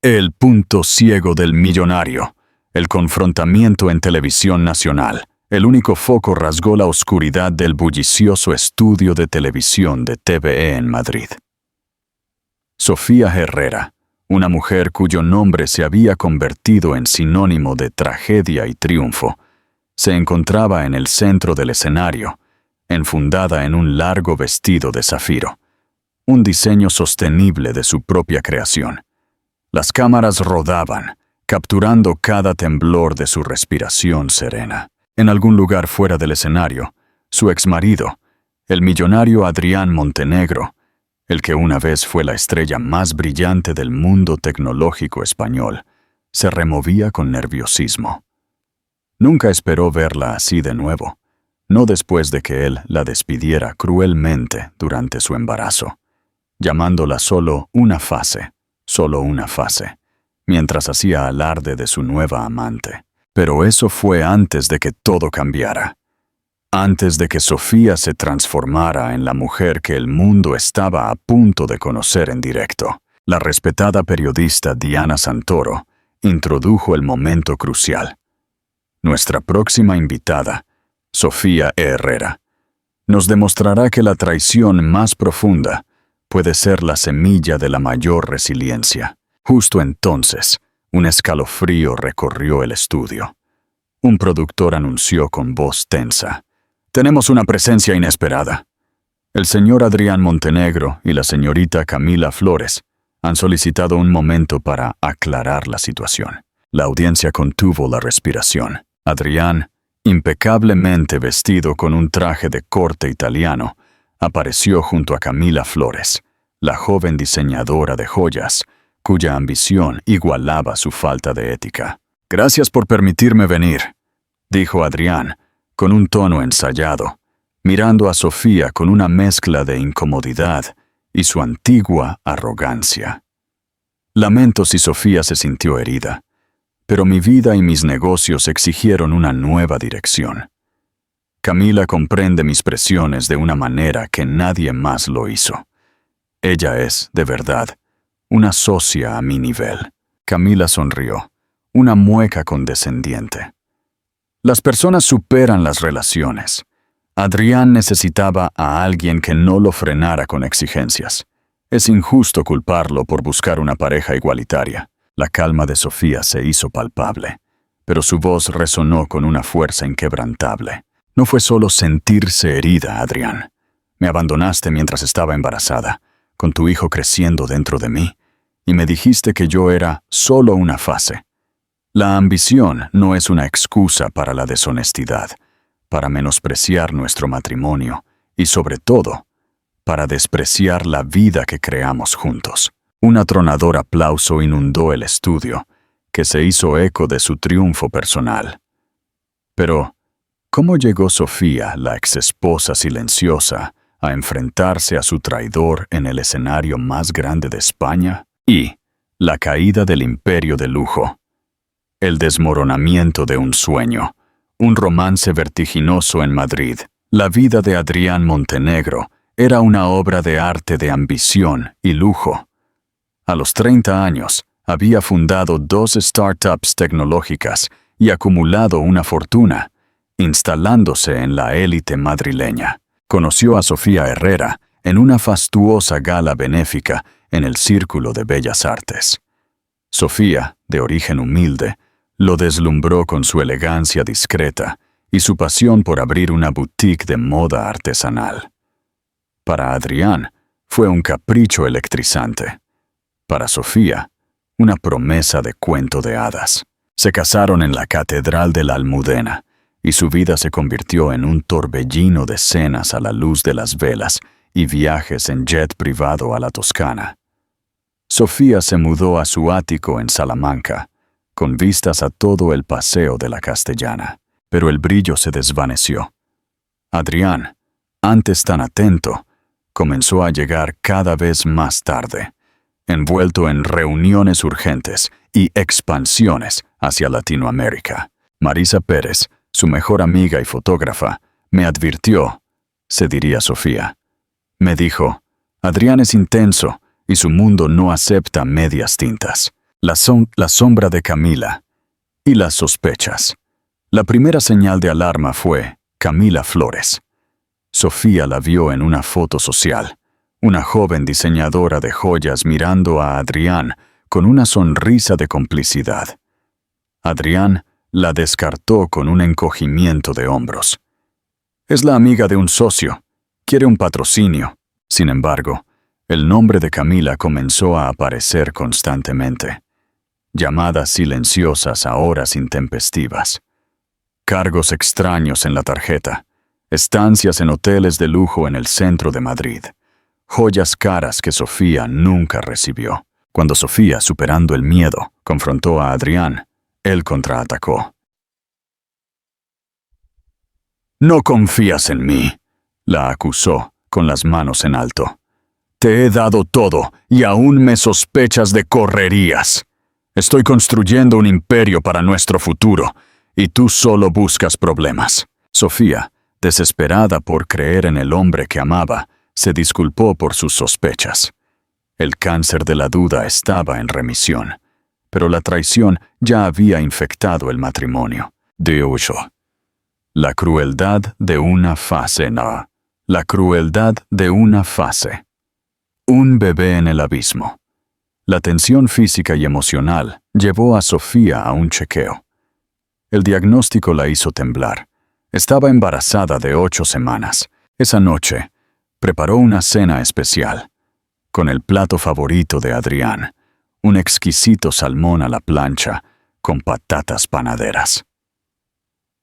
El punto ciego del millonario. El confrontamiento en televisión nacional. El único foco rasgó la oscuridad del bullicioso estudio de televisión de TVE en Madrid. Sofía Herrera, una mujer cuyo nombre se había convertido en sinónimo de tragedia y triunfo, se encontraba en el centro del escenario, enfundada en un largo vestido de zafiro, un diseño sostenible de su propia creación. Las cámaras rodaban, capturando cada temblor de su respiración serena. En algún lugar fuera del escenario, su exmarido, el millonario Adrián Montenegro, el que una vez fue la estrella más brillante del mundo tecnológico español, se removía con nerviosismo. Nunca esperó verla así de nuevo, no después de que él la despidiera cruelmente durante su embarazo, llamándola solo una fase, mientras hacía alarde de su nueva amante. Pero eso fue antes de que todo cambiara. Antes de que Sofía se transformara en la mujer que el mundo estaba a punto de conocer en directo. La respetada periodista Diana Santoro introdujo el momento crucial. Nuestra próxima invitada, Sofía Herrera, nos demostrará que la traición más profunda puede ser la semilla de la mayor resiliencia. Justo entonces, un escalofrío recorrió el estudio. Un productor anunció con voz tensa: «Tenemos una presencia inesperada. El señor Adrián Montenegro y la señorita Camila Flores han solicitado un momento para aclarar la situación». La audiencia contuvo la respiración. Adrián, impecablemente vestido con un traje de corte italiano, apareció junto a Camila Flores, la joven diseñadora de joyas, cuya ambición igualaba su falta de ética. «Gracias por permitirme venir», dijo Adrián, con un tono ensayado, mirando a Sofía con una mezcla de incomodidad y su antigua arrogancia. Lamento si Sofía se sintió herida, pero mi vida y mis negocios exigieron una nueva dirección. Camila comprende mis presiones de una manera que nadie más lo hizo. Ella es, de verdad, una socia a mi nivel. Camila sonrió, una mueca condescendiente. Las personas superan las relaciones. Adrián necesitaba a alguien que no lo frenara con exigencias. Es injusto culparlo por buscar una pareja igualitaria. La calma de Sofía se hizo palpable, pero su voz resonó con una fuerza inquebrantable. No fue solo sentirse herida, Adrián. Me abandonaste mientras estaba embarazada, con tu hijo creciendo dentro de mí, y me dijiste que yo era solo una fase. La ambición no es una excusa para la deshonestidad, para menospreciar nuestro matrimonio y, sobre todo, para despreciar la vida que creamos juntos. Un atronador aplauso inundó el estudio, que se hizo eco de su triunfo personal. Pero, ¿cómo llegó Sofía, la exesposa silenciosa, a enfrentarse a su traidor en el escenario más grande de España? Y la caída del imperio de lujo. El desmoronamiento de un sueño, un romance vertiginoso en Madrid. La vida de Adrián Montenegro era una obra de arte de ambición y lujo. A los 30 años, había fundado 2 startups tecnológicas y acumulado una fortuna, instalándose en la élite madrileña. Conoció a Sofía Herrera en una fastuosa gala benéfica en el Círculo de Bellas Artes. Sofía, de origen humilde, lo deslumbró con su elegancia discreta y su pasión por abrir una boutique de moda artesanal. Para Adrián, fue un capricho electrizante. Para Sofía, una promesa de cuento de hadas. Se casaron en la Catedral de la Almudena, y su vida se convirtió en un torbellino de cenas a la luz de las velas y viajes en jet privado a la Toscana. Sofía se mudó a su ático en Salamanca, con vistas a todo el paseo de la Castellana, pero el brillo se desvaneció. Adrián, antes tan atento, comenzó a llegar cada vez más tarde, envuelto en reuniones urgentes y expansiones hacia Latinoamérica. Marisa Pérez, su mejor amiga y fotógrafa, me advirtió, se diría Sofía. Me dijo, Adrián es intenso y su mundo no acepta medias tintas. La sombra de Camila y las sospechas. La primera señal de alarma fue Camila Flores. Sofía la vio en una foto social, una joven diseñadora de joyas mirando a Adrián con una sonrisa de complicidad. Adrián la descartó con un encogimiento de hombros. Es la amiga de un socio. Quiere un patrocinio. Sin embargo, el nombre de Camila comenzó a aparecer constantemente. Llamadas silenciosas a horas intempestivas. Cargos extraños en la tarjeta. Estancias en hoteles de lujo en el centro de Madrid. Joyas caras que Sofía nunca recibió. Cuando Sofía, superando el miedo, confrontó a Adrián, él contraatacó. «No confías en mí», la acusó, con las manos en alto. «Te he dado todo y aún me sospechas de correrías. Estoy construyendo un imperio para nuestro futuro y tú solo buscas problemas». Sofía, desesperada por creer en el hombre que amaba, se disculpó por sus sospechas. El cáncer de la duda estaba en remisión, pero la traición ya había infectado el matrimonio. De 8. La crueldad de una fase. No. La crueldad de una fase. Un bebé en el abismo. La tensión física y emocional llevó a Sofía a un chequeo. El diagnóstico la hizo temblar. Estaba embarazada de 8 semanas. Esa noche, preparó una cena especial, con el plato favorito de Adrián, un exquisito salmón a la plancha con patatas panaderas.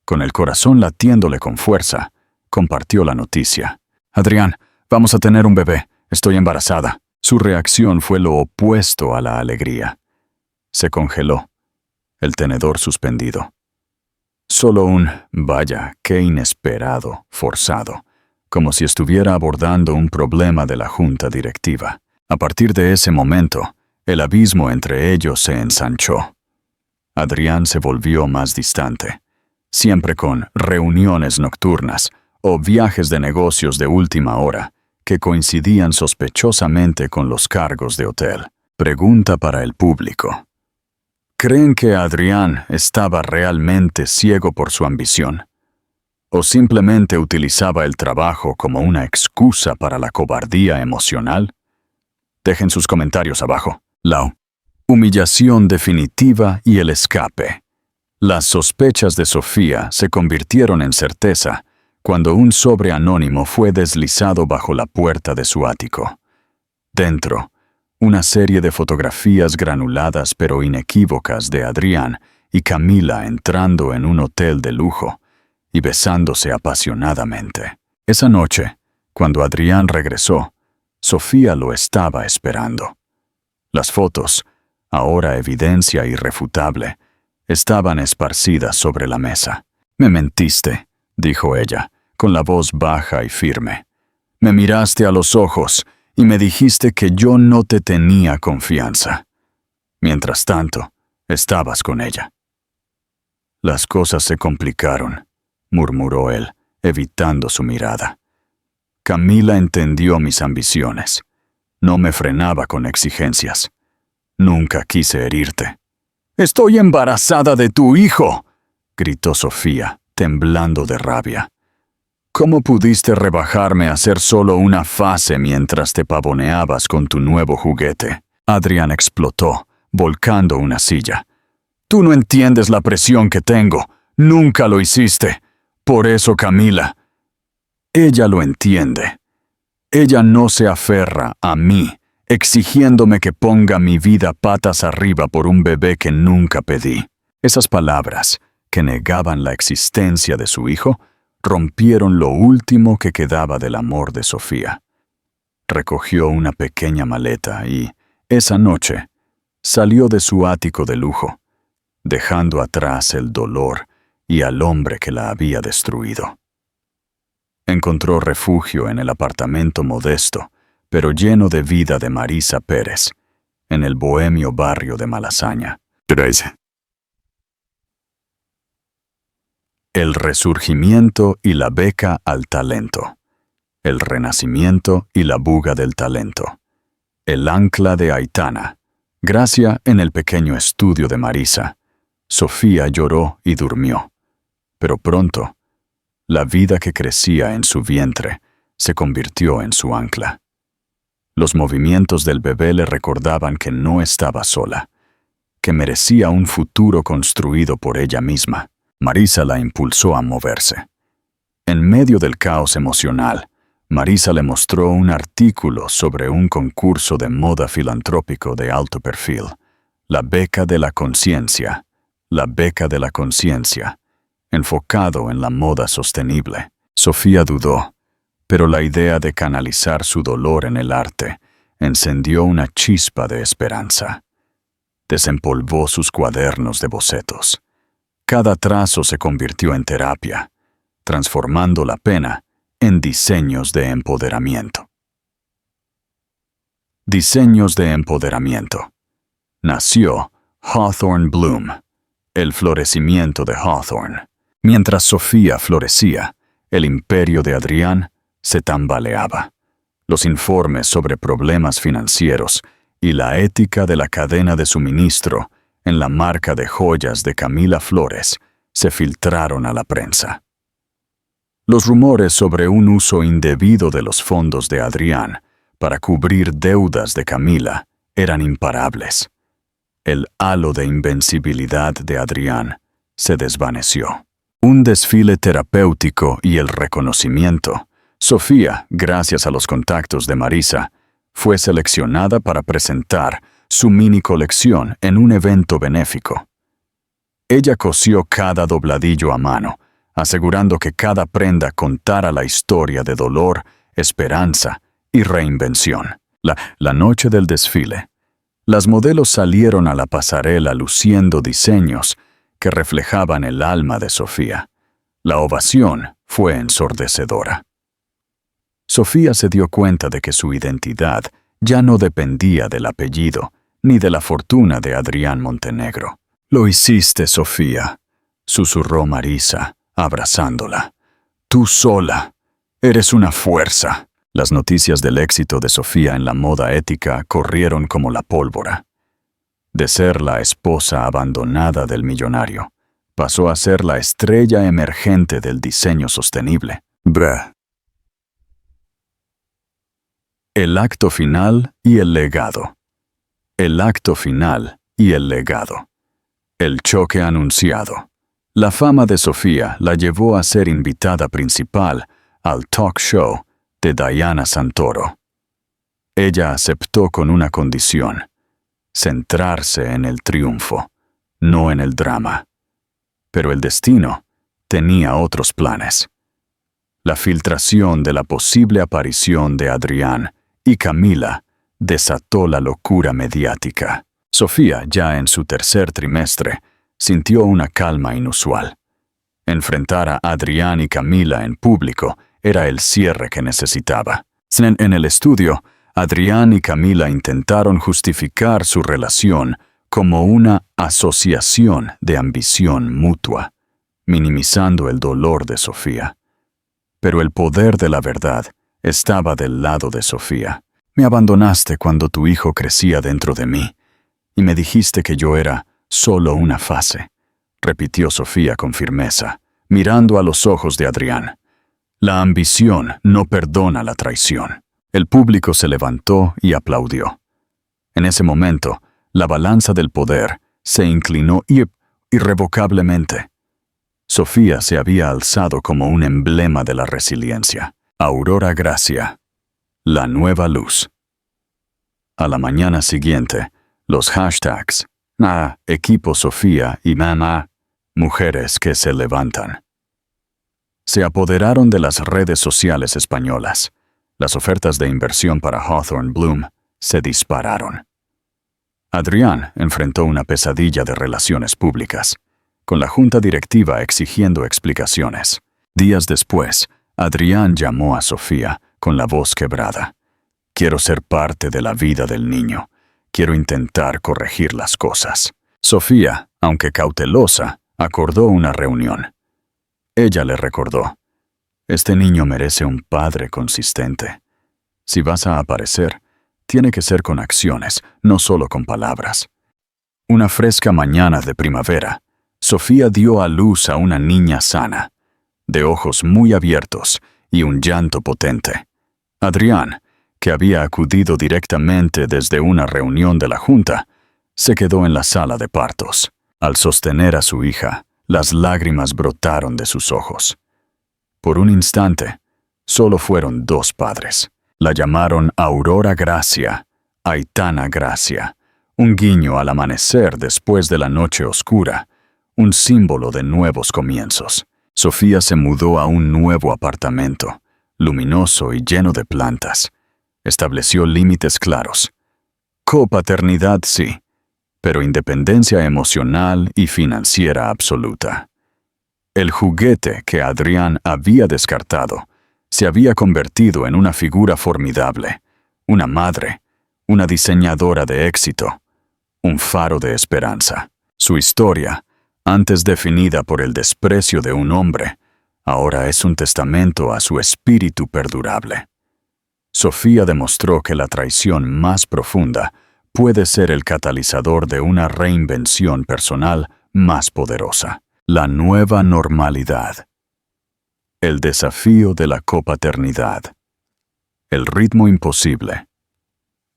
Con el corazón latiéndole con fuerza, compartió la noticia. «Adrián, vamos a tener un bebé. Estoy embarazada». Su reacción fue lo opuesto a la alegría. Se congeló, el tenedor suspendido. Solo un «vaya, qué inesperado», forzado, como si estuviera abordando un problema de la junta directiva. A partir de ese momento, el abismo entre ellos se ensanchó. Adrián se volvió más distante, siempre con reuniones nocturnas o viajes de negocios de última hora que coincidían sospechosamente con los cargos de hotel. Pregunta para el público. ¿Creen que Adrián estaba realmente ciego por su ambición? ¿O simplemente utilizaba el trabajo como una excusa para la cobardía emocional? Dejen sus comentarios abajo. La humillación definitiva y el escape. Las sospechas de Sofía se convirtieron en certeza cuando un sobre anónimo fue deslizado bajo la puerta de su ático. Dentro, una serie de fotografías granuladas pero inequívocas de Adrián y Camila entrando en un hotel de lujo y besándose apasionadamente. Esa noche, cuando Adrián regresó, Sofía lo estaba esperando. Las fotos, ahora evidencia irrefutable, estaban esparcidas sobre la mesa. «Me mentiste», dijo ella, con la voz baja y firme. «Me miraste a los ojos y me dijiste que yo no te tenía confianza. Mientras tanto, estabas con ella». «Las cosas se complicaron», murmuró él, evitando su mirada. «Camila entendió mis ambiciones. No me frenaba con exigencias. Nunca quise herirte». «Estoy embarazada de tu hijo», gritó Sofía, temblando de rabia. «¿Cómo pudiste rebajarme a ser solo una fase mientras te pavoneabas con tu nuevo juguete?» Adrián explotó, volcando una silla. «Tú no entiendes la presión que tengo. Nunca lo hiciste. Por eso, Camila». «Ella lo entiende. Ella no se aferra a mí, exigiéndome que ponga mi vida patas arriba por un bebé que nunca pedí». Esas palabras, que negaban la existencia de su hijo, rompieron lo último que quedaba del amor de Sofía. Recogió una pequeña maleta y, esa noche, salió de su ático de lujo, dejando atrás el dolor y al hombre que la había destruido. Encontró refugio en el apartamento modesto, pero lleno de vida de Marisa Pérez, en el bohemio barrio de Malasaña. El resurgimiento y la beca al talento. El renacimiento y la buga del talento. El ancla de Aitana. Gracia en el pequeño estudio de Marisa. Sofía lloró y durmió. Pero pronto, la vida que crecía en su vientre se convirtió en su ancla. Los movimientos del bebé le recordaban que no estaba sola, que merecía un futuro construido por ella misma. Marisa la impulsó a moverse. En medio del caos emocional, Marisa le mostró un artículo sobre un concurso de moda filantrópico de alto perfil, la beca de la conciencia, enfocado en la moda sostenible. Sofía dudó, pero la idea de canalizar su dolor en el arte encendió una chispa de esperanza. Desempolvó sus cuadernos de bocetos. Cada trazo se convirtió en terapia, transformando la pena en diseños de empoderamiento. Diseños de empoderamiento. Nació Hawthorne Bloom, el florecimiento de Hawthorne. Mientras Sofía florecía, el imperio de Adrián se tambaleaba. Los informes sobre problemas financieros y la ética de la cadena de suministro en la marca de joyas de Camila Flores se filtraron a la prensa. Los rumores sobre un uso indebido de los fondos de Adrián para cubrir deudas de Camila eran imparables. El halo de invencibilidad de Adrián se desvaneció. Un desfile terapéutico y el reconocimiento. Sofía, gracias a los contactos de Marisa, fue seleccionada para presentar su mini colección en un evento benéfico. Ella cosió cada dobladillo a mano, asegurando que cada prenda contara la historia de dolor, esperanza y reinvención. La noche del desfile, las modelos salieron a la pasarela luciendo diseños que reflejaban el alma de Sofía. La ovación fue ensordecedora. Sofía se dio cuenta de que su identidad ya no dependía del apellido ni de la fortuna de Adrián Montenegro. «Lo hiciste, Sofía», susurró Marisa, abrazándola. «Tú sola. Eres una fuerza». Las noticias del éxito de Sofía en la moda ética corrieron como la pólvora. De ser la esposa abandonada del millonario, pasó a ser la estrella emergente del diseño sostenible. El acto final y el legado. El acto final y el legado. El choque anunciado. La fama de Sofía la llevó a ser invitada principal al talk show de Diana Santoro. Ella aceptó con una condición: centrarse en el triunfo, no en el drama. Pero el destino tenía otros planes. La filtración de la posible aparición de Adrián y Camila desató la locura mediática. Sofía, ya en su tercer trimestre, sintió una calma inusual. Enfrentar a Adrián y Camila en público era el cierre que necesitaba. En el estudio, Adrián y Camila intentaron justificar su relación como una asociación de ambición mutua, minimizando el dolor de Sofía. Pero el poder de la verdad estaba del lado de Sofía. «Me abandonaste cuando tu hijo crecía dentro de mí, y me dijiste que yo era solo una fase», repitió Sofía con firmeza, mirando a los ojos de Adrián. «La ambición no perdona la traición». El público se levantó y aplaudió. En ese momento, la balanza del poder se inclinó irrevocablemente. Sofía se había alzado como un emblema de la resiliencia. Aurora Gracia, la nueva luz. A la mañana siguiente, los hashtags Equipo Sofía y Mamá, mujeres que se levantan, se apoderaron de las redes sociales españolas. Las ofertas de inversión para Hawthorne Bloom se dispararon. Adrián enfrentó una pesadilla de relaciones públicas, con la junta directiva exigiendo explicaciones. Días después, Adrián llamó a Sofía con la voz quebrada. «Quiero ser parte de la vida del niño. Quiero intentar corregir las cosas». Sofía, aunque cautelosa, acordó una reunión. Ella le recordó: «Este niño merece un padre consistente. Si vas a aparecer, tiene que ser con acciones, no solo con palabras. Una fresca mañana de primavera, Sofía dio a luz a una niña sana, de ojos muy abiertos y un llanto potente. Adrián, que había acudido directamente desde una reunión de la junta, se quedó en la sala de partos. Al sostener a su hija, las lágrimas brotaron de sus ojos. Por un instante, solo fueron dos padres. La llamaron Aurora Gracia, Aitana Gracia, un guiño al amanecer después de la noche oscura, un símbolo de nuevos comienzos. Sofía se mudó a un nuevo apartamento, luminoso y lleno de plantas. Estableció límites claros. Copaternidad sí, pero independencia emocional y financiera absoluta. El juguete que Adrián había descartado se había convertido en una figura formidable, una madre, una diseñadora de éxito, un faro de esperanza. Su historia, antes definida por el desprecio de un hombre, ahora es un testamento a su espíritu perdurable. Sofía demostró que la traición más profunda puede ser el catalizador de una reinvención personal más poderosa. La nueva normalidad. El desafío de la copaternidad. El ritmo imposible.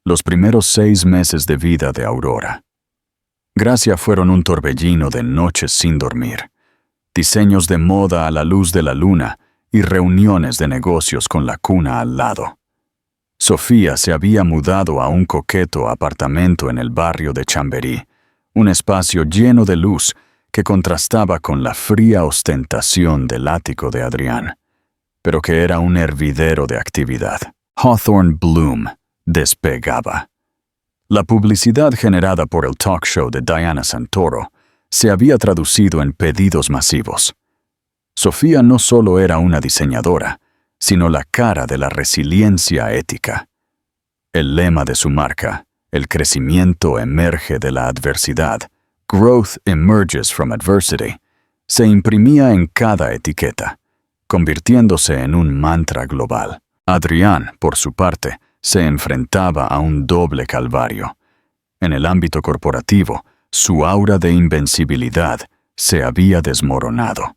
Los primeros 6 meses de vida de Aurora. Gracia fueron un torbellino de noches sin dormir, diseños de moda a la luz de la luna y reuniones de negocios con la cuna al lado. Sofía se había mudado a un coqueto apartamento en el barrio de Chamberí, un espacio lleno de luz que contrastaba con la fría ostentación del ático de Adrián, pero que era un hervidero de actividad. Hawthorne Bloom despegaba. La publicidad generada por el talk show de Diana Santoro se había traducido en pedidos masivos. Sofía no solo era una diseñadora, sino la cara de la resiliencia ética. El lema de su marca, el crecimiento emerge de la adversidad, Growth emerges from adversity, se imprimía en cada etiqueta, convirtiéndose en un mantra global. Adrián, por su parte, se enfrentaba a un doble calvario. En el ámbito corporativo, su aura de invencibilidad se había desmoronado.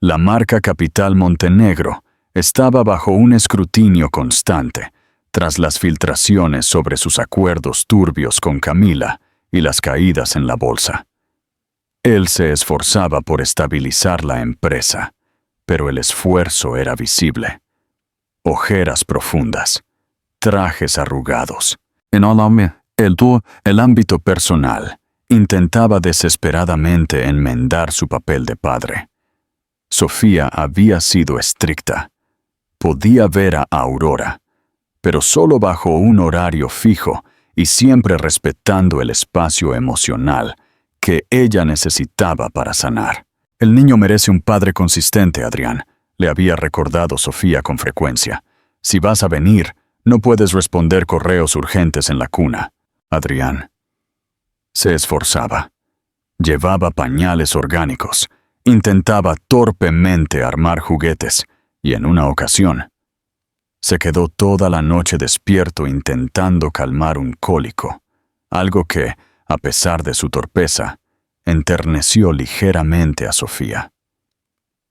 La marca Capital Montenegro estaba bajo un escrutinio constante, tras las filtraciones sobre sus acuerdos turbios con Camila y las caídas en la bolsa. Él se esforzaba por estabilizar la empresa, pero el esfuerzo era visible. Ojeras profundas, trajes arrugados. En el ámbito personal, intentaba desesperadamente enmendar su papel de padre. Sofía había sido estricta. Podía ver a Aurora, pero solo bajo un horario fijo y siempre respetando el espacio emocional que ella necesitaba para sanar. El niño merece un padre consistente, Adrián, le había recordado Sofía con frecuencia. Si vas a venir, no puedes responder correos urgentes en la cuna. Adrián se esforzaba. Llevaba pañales orgánicos. Intentaba torpemente armar juguetes y en una ocasión se quedó toda la noche despierto intentando calmar un cólico, algo que, a pesar de su torpeza, enterneció ligeramente a Sofía.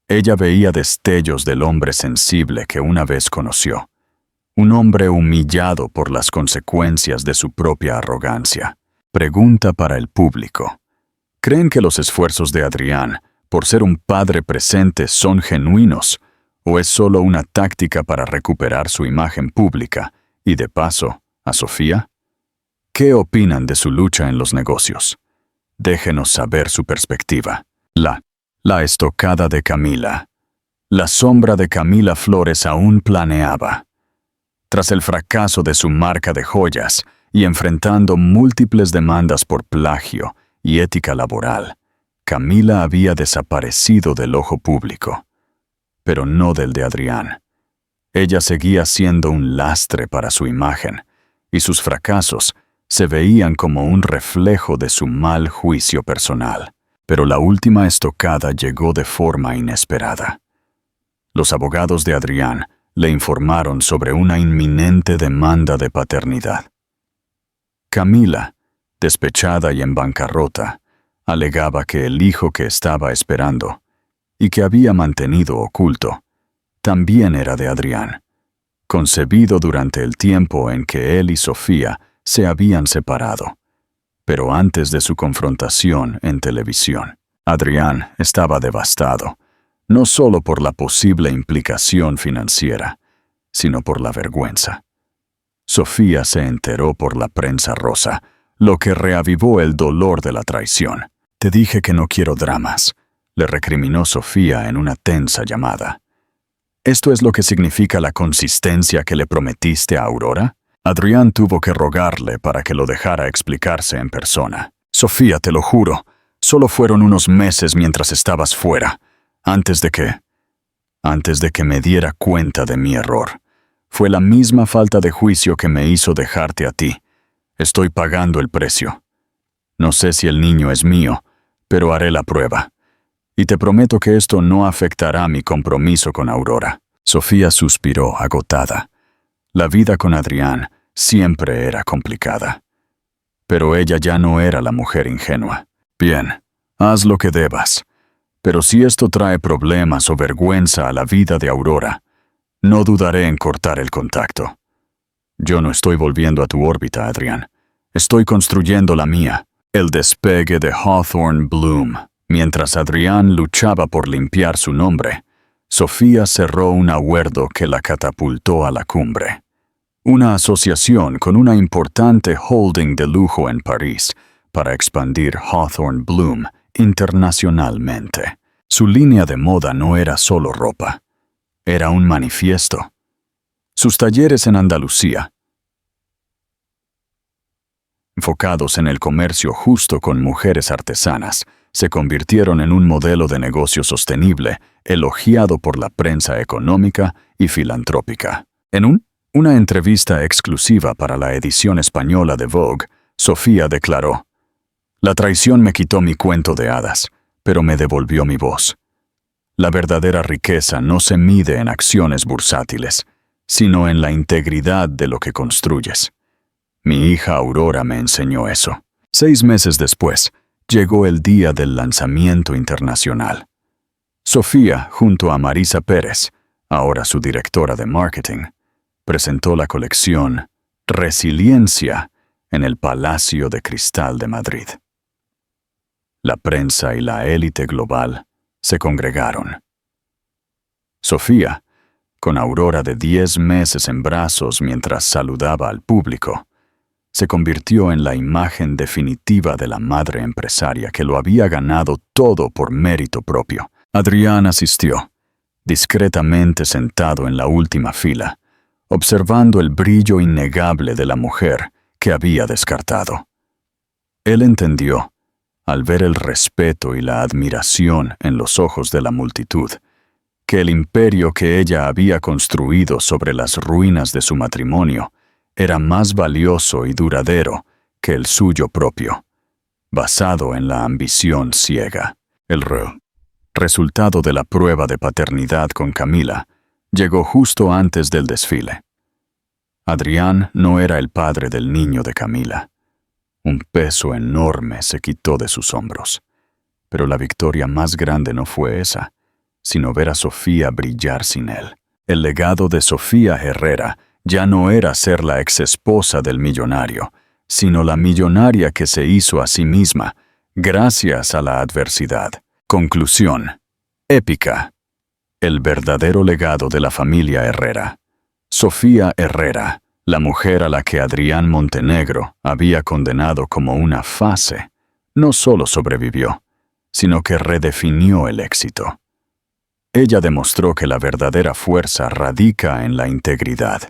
Ella veía destellos del hombre sensible que una vez conoció, un hombre humillado por las consecuencias de su propia arrogancia. Pregunta para el público. ¿Creen que los esfuerzos de Adrián por ser un padre presente son genuinos o es solo una táctica para recuperar su imagen pública y, de paso, a Sofía? ¿Qué opinan de su lucha en los negocios? Déjenos saber su perspectiva. La estocada de Camila. La sombra de Camila Flores aún planeaba. Tras el fracaso de su marca de joyas y enfrentando múltiples demandas por plagio y ética laboral, Camila había desaparecido del ojo público, pero no del de Adrián. Ella seguía siendo un lastre para su imagen, y sus fracasos se veían como un reflejo de su mal juicio personal. Pero la última estocada llegó de forma inesperada. Los abogados de Adrián le informaron sobre una inminente demanda de paternidad. Camila, despechada y en bancarrota, alegaba que el hijo que estaba esperando, y que había mantenido oculto, también era de Adrián, concebido durante el tiempo en que él y Sofía se habían separado, pero antes de su confrontación en televisión. Adrián estaba devastado, no solo por la posible implicación financiera, sino por la vergüenza. Sofía se enteró por la prensa rosa, lo que reavivó el dolor de la traición. «Te dije que no quiero dramas», le recriminó Sofía en una tensa llamada. «¿Esto es lo que significa la consistencia que le prometiste a Aurora?» Adrián tuvo que rogarle para que lo dejara explicarse en persona. «Sofía, te lo juro, solo fueron unos meses mientras estabas fuera, antes de que me diera cuenta de mi error. Fue la misma falta de juicio que me hizo dejarte a ti. Estoy pagando el precio. No sé si el niño es mío, pero haré la prueba. Y te prometo que esto no afectará mi compromiso con Aurora». Sofía suspiró, agotada. La vida con Adrián siempre era complicada. Pero ella ya no era la mujer ingenua. «Bien, haz lo que debas. Pero si esto trae problemas o vergüenza a la vida de Aurora, no dudaré en cortar el contacto. Yo no estoy volviendo a tu órbita, Adrián. Estoy construyendo la mía». El despegue de Hawthorne Bloom. Mientras Adrián luchaba por limpiar su nombre, Sofía cerró un acuerdo que la catapultó a la cumbre. Una asociación con una importante holding de lujo en París para expandir Hawthorne Bloom internacionalmente. Su línea de moda no era solo ropa, era un manifiesto. Sus talleres en Andalucía, enfocados en el comercio justo con mujeres artesanas, se convirtieron en un modelo de negocio sostenible, elogiado por la prensa económica y filantrópica. En una entrevista exclusiva para la edición española de Vogue, Sofía declaró: «La traición me quitó mi cuento de hadas, pero me devolvió mi voz. La verdadera riqueza no se mide en acciones bursátiles, sino en la integridad de lo que construyes. Mi hija Aurora me enseñó eso». 6 meses después, llegó el día del lanzamiento internacional. Sofía, junto a Marisa Pérez, ahora su directora de marketing, presentó la colección Resiliencia en el Palacio de Cristal de Madrid. La prensa y la élite global se congregaron. Sofía, con Aurora de 10 meses en brazos mientras saludaba al público, se convirtió en la imagen definitiva de la madre empresaria que lo había ganado todo por mérito propio. Adrián asistió, discretamente sentado en la última fila, observando el brillo innegable de la mujer que había descartado. Él entendió, al ver el respeto y la admiración en los ojos de la multitud, que el imperio que ella había construido sobre las ruinas de su matrimonio era más valioso y duradero que el suyo propio, basado en la ambición ciega. El resultado de la prueba de paternidad con Camila llegó justo antes del desfile. Adrián no era el padre del niño de Camila. Un peso enorme se quitó de sus hombros. Pero la victoria más grande no fue esa, sino ver a Sofía brillar sin él. El legado de Sofía Herrera ya no era ser la exesposa del millonario, sino la millonaria que se hizo a sí misma, gracias a la adversidad. Conclusión. Épica. El verdadero legado de la familia Herrera. Sofía Herrera, la mujer a la que Adrián Montenegro había condenado como una fase, no solo sobrevivió, sino que redefinió el éxito. Ella demostró que la verdadera fuerza radica en la integridad,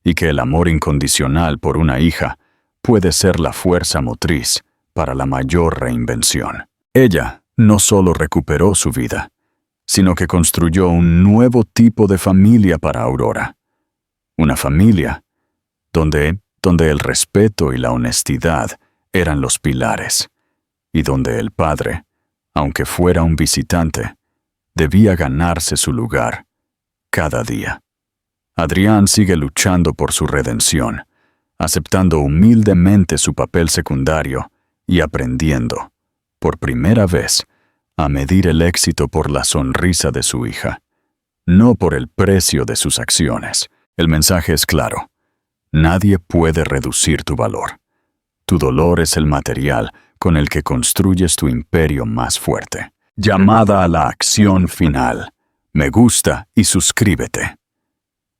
y que el amor incondicional por una hija puede ser la fuerza motriz para la mayor reinvención. Ella no solo recuperó su vida, sino que construyó un nuevo tipo de familia para Aurora. Una familia donde el respeto y la honestidad eran los pilares, y donde el padre, aunque fuera un visitante, debía ganarse su lugar cada día. Adrián sigue luchando por su redención, aceptando humildemente su papel secundario y aprendiendo, por primera vez, a medir el éxito por la sonrisa de su hija, no por el precio de sus acciones. El mensaje es claro. Nadie puede reducir tu valor. Tu dolor es el material con el que construyes tu imperio más fuerte. Llamada a la acción final. Me gusta y suscríbete.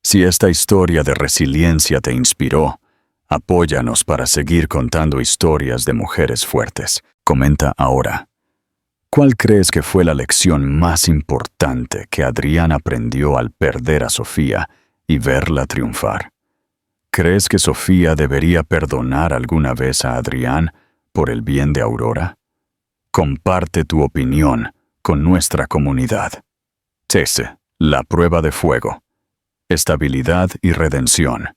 Si esta historia de resiliencia te inspiró, apóyanos para seguir contando historias de mujeres fuertes. Comenta ahora. ¿Cuál crees que fue la lección más importante que Adrián aprendió al perder a Sofía y verla triunfar? ¿Crees que Sofía debería perdonar alguna vez a Adrián por el bien de Aurora? Comparte tu opinión con nuestra comunidad. Tese, la prueba de fuego. Estabilidad y redención.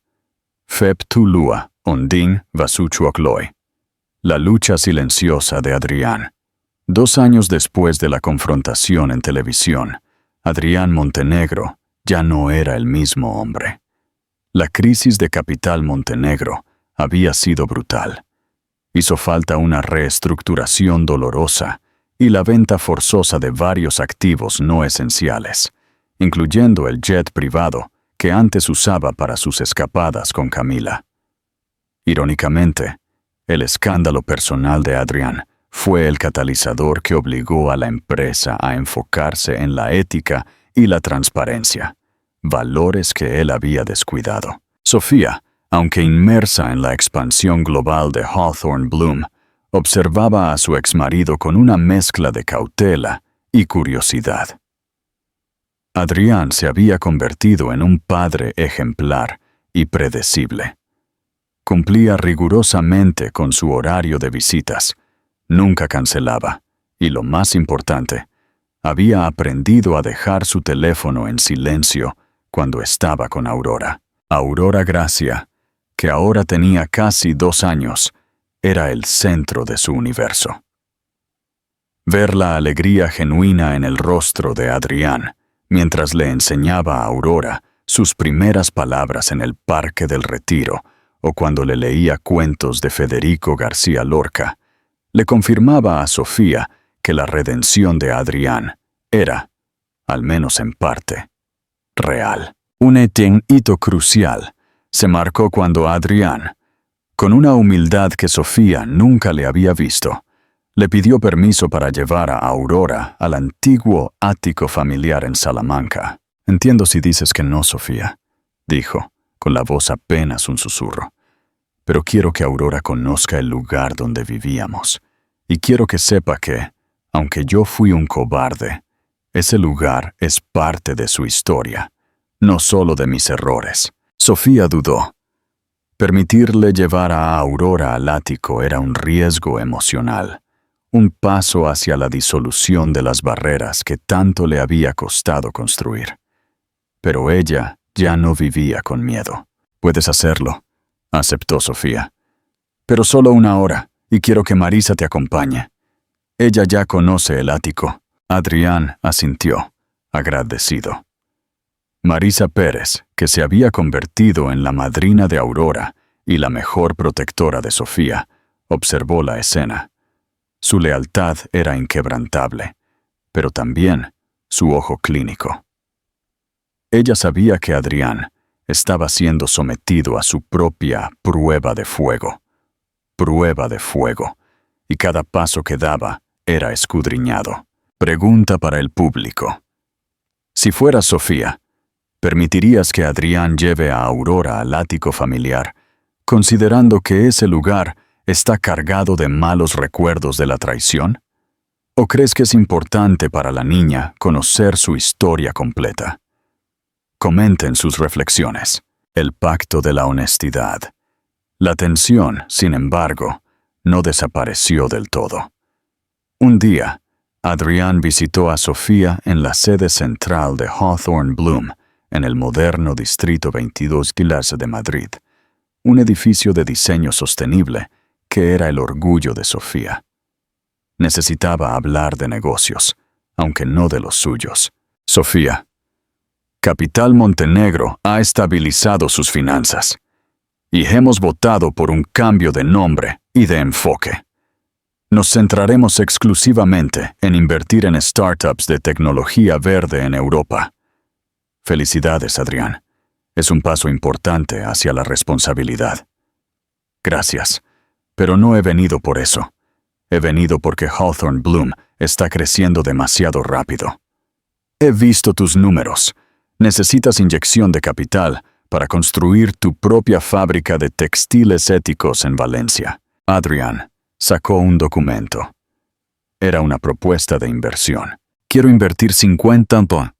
Feb Tulua, Ondin Vasuchuocloi. La lucha silenciosa de Adrián. 2 años después de la confrontación en televisión, Adrián Montenegro ya no era el mismo hombre. La crisis de Capital Montenegro había sido brutal. Hizo falta una reestructuración dolorosa y la venta forzosa de varios activos no esenciales, incluyendo el jet privado que antes usaba para sus escapadas con Camila. Irónicamente, el escándalo personal de Adrián fue el catalizador que obligó a la empresa a enfocarse en la ética y la transparencia, valores que él había descuidado. Sofía, aunque inmersa en la expansión global de Hawthorne Bloom, observaba a su exmarido con una mezcla de cautela y curiosidad. Adrián se había convertido en un padre ejemplar y predecible. Cumplía rigurosamente con su horario de visitas, nunca cancelaba, y lo más importante, había aprendido a dejar su teléfono en silencio cuando estaba con Aurora. Aurora Gracia, que ahora tenía casi 2 años, era el centro de su universo. Ver la alegría genuina en el rostro de Adrián, mientras le enseñaba a Aurora sus primeras palabras en el Parque del Retiro o cuando le leía cuentos de Federico García Lorca, le confirmaba a Sofía que la redención de Adrián era, al menos en parte, real. Un hito crucial se marcó cuando Adrián, con una humildad que Sofía nunca le había visto, le pidió permiso para llevar a Aurora al antiguo ático familiar en Salamanca. «Entiendo si dices que no, Sofía», dijo, con la voz apenas un susurro. «Pero quiero que Aurora conozca el lugar donde vivíamos, y quiero que sepa que, aunque yo fui un cobarde, ese lugar es parte de su historia, no solo de mis errores». Sofía dudó. Permitirle llevar a Aurora al ático era un riesgo emocional, un paso hacia la disolución de las barreras que tanto le había costado construir. Pero ella ya no vivía con miedo. «Puedes hacerlo», aceptó Sofía. «Pero solo 1 hora, y quiero que Marisa te acompañe. Ella ya conoce el ático». Adrián asintió, agradecido. Marisa Pérez, que se había convertido en la madrina de Aurora y la mejor protectora de Sofía, observó la escena. Su lealtad era inquebrantable, pero también su ojo clínico. Ella sabía que Adrián estaba siendo sometido a su propia prueba de fuego, y cada paso que daba era escudriñado. Pregunta para el público. Si fuera Sofía, ¿permitirías que Adrián lleve a Aurora al ático familiar, considerando que ese lugar está cargado de malos recuerdos de la traición? ¿O crees que es importante para la niña conocer su historia completa? Comenten sus reflexiones. El pacto de la honestidad. La tensión, sin embargo, no desapareció del todo. Un día, Adrián visitó a Sofía en la sede central de Hawthorne Bloom, en el moderno Distrito 22 de Madrid, un edificio de diseño sostenible que era el orgullo de Sofía. Necesitaba hablar de negocios, aunque no de los suyos. «Sofía, Capital Montenegro ha estabilizado sus finanzas. Y hemos votado por un cambio de nombre y de enfoque. Nos centraremos exclusivamente en invertir en startups de tecnología verde en Europa. Felicidades, Adrián. Es un paso importante hacia la responsabilidad. Gracias, pero no he venido por eso. He venido porque Hawthorne Bloom está creciendo demasiado rápido. He visto tus números. Necesitas inyección de capital para construir tu propia fábrica de textiles éticos en Valencia. Adrián sacó un documento. Era una propuesta de inversión. Quiero invertir 50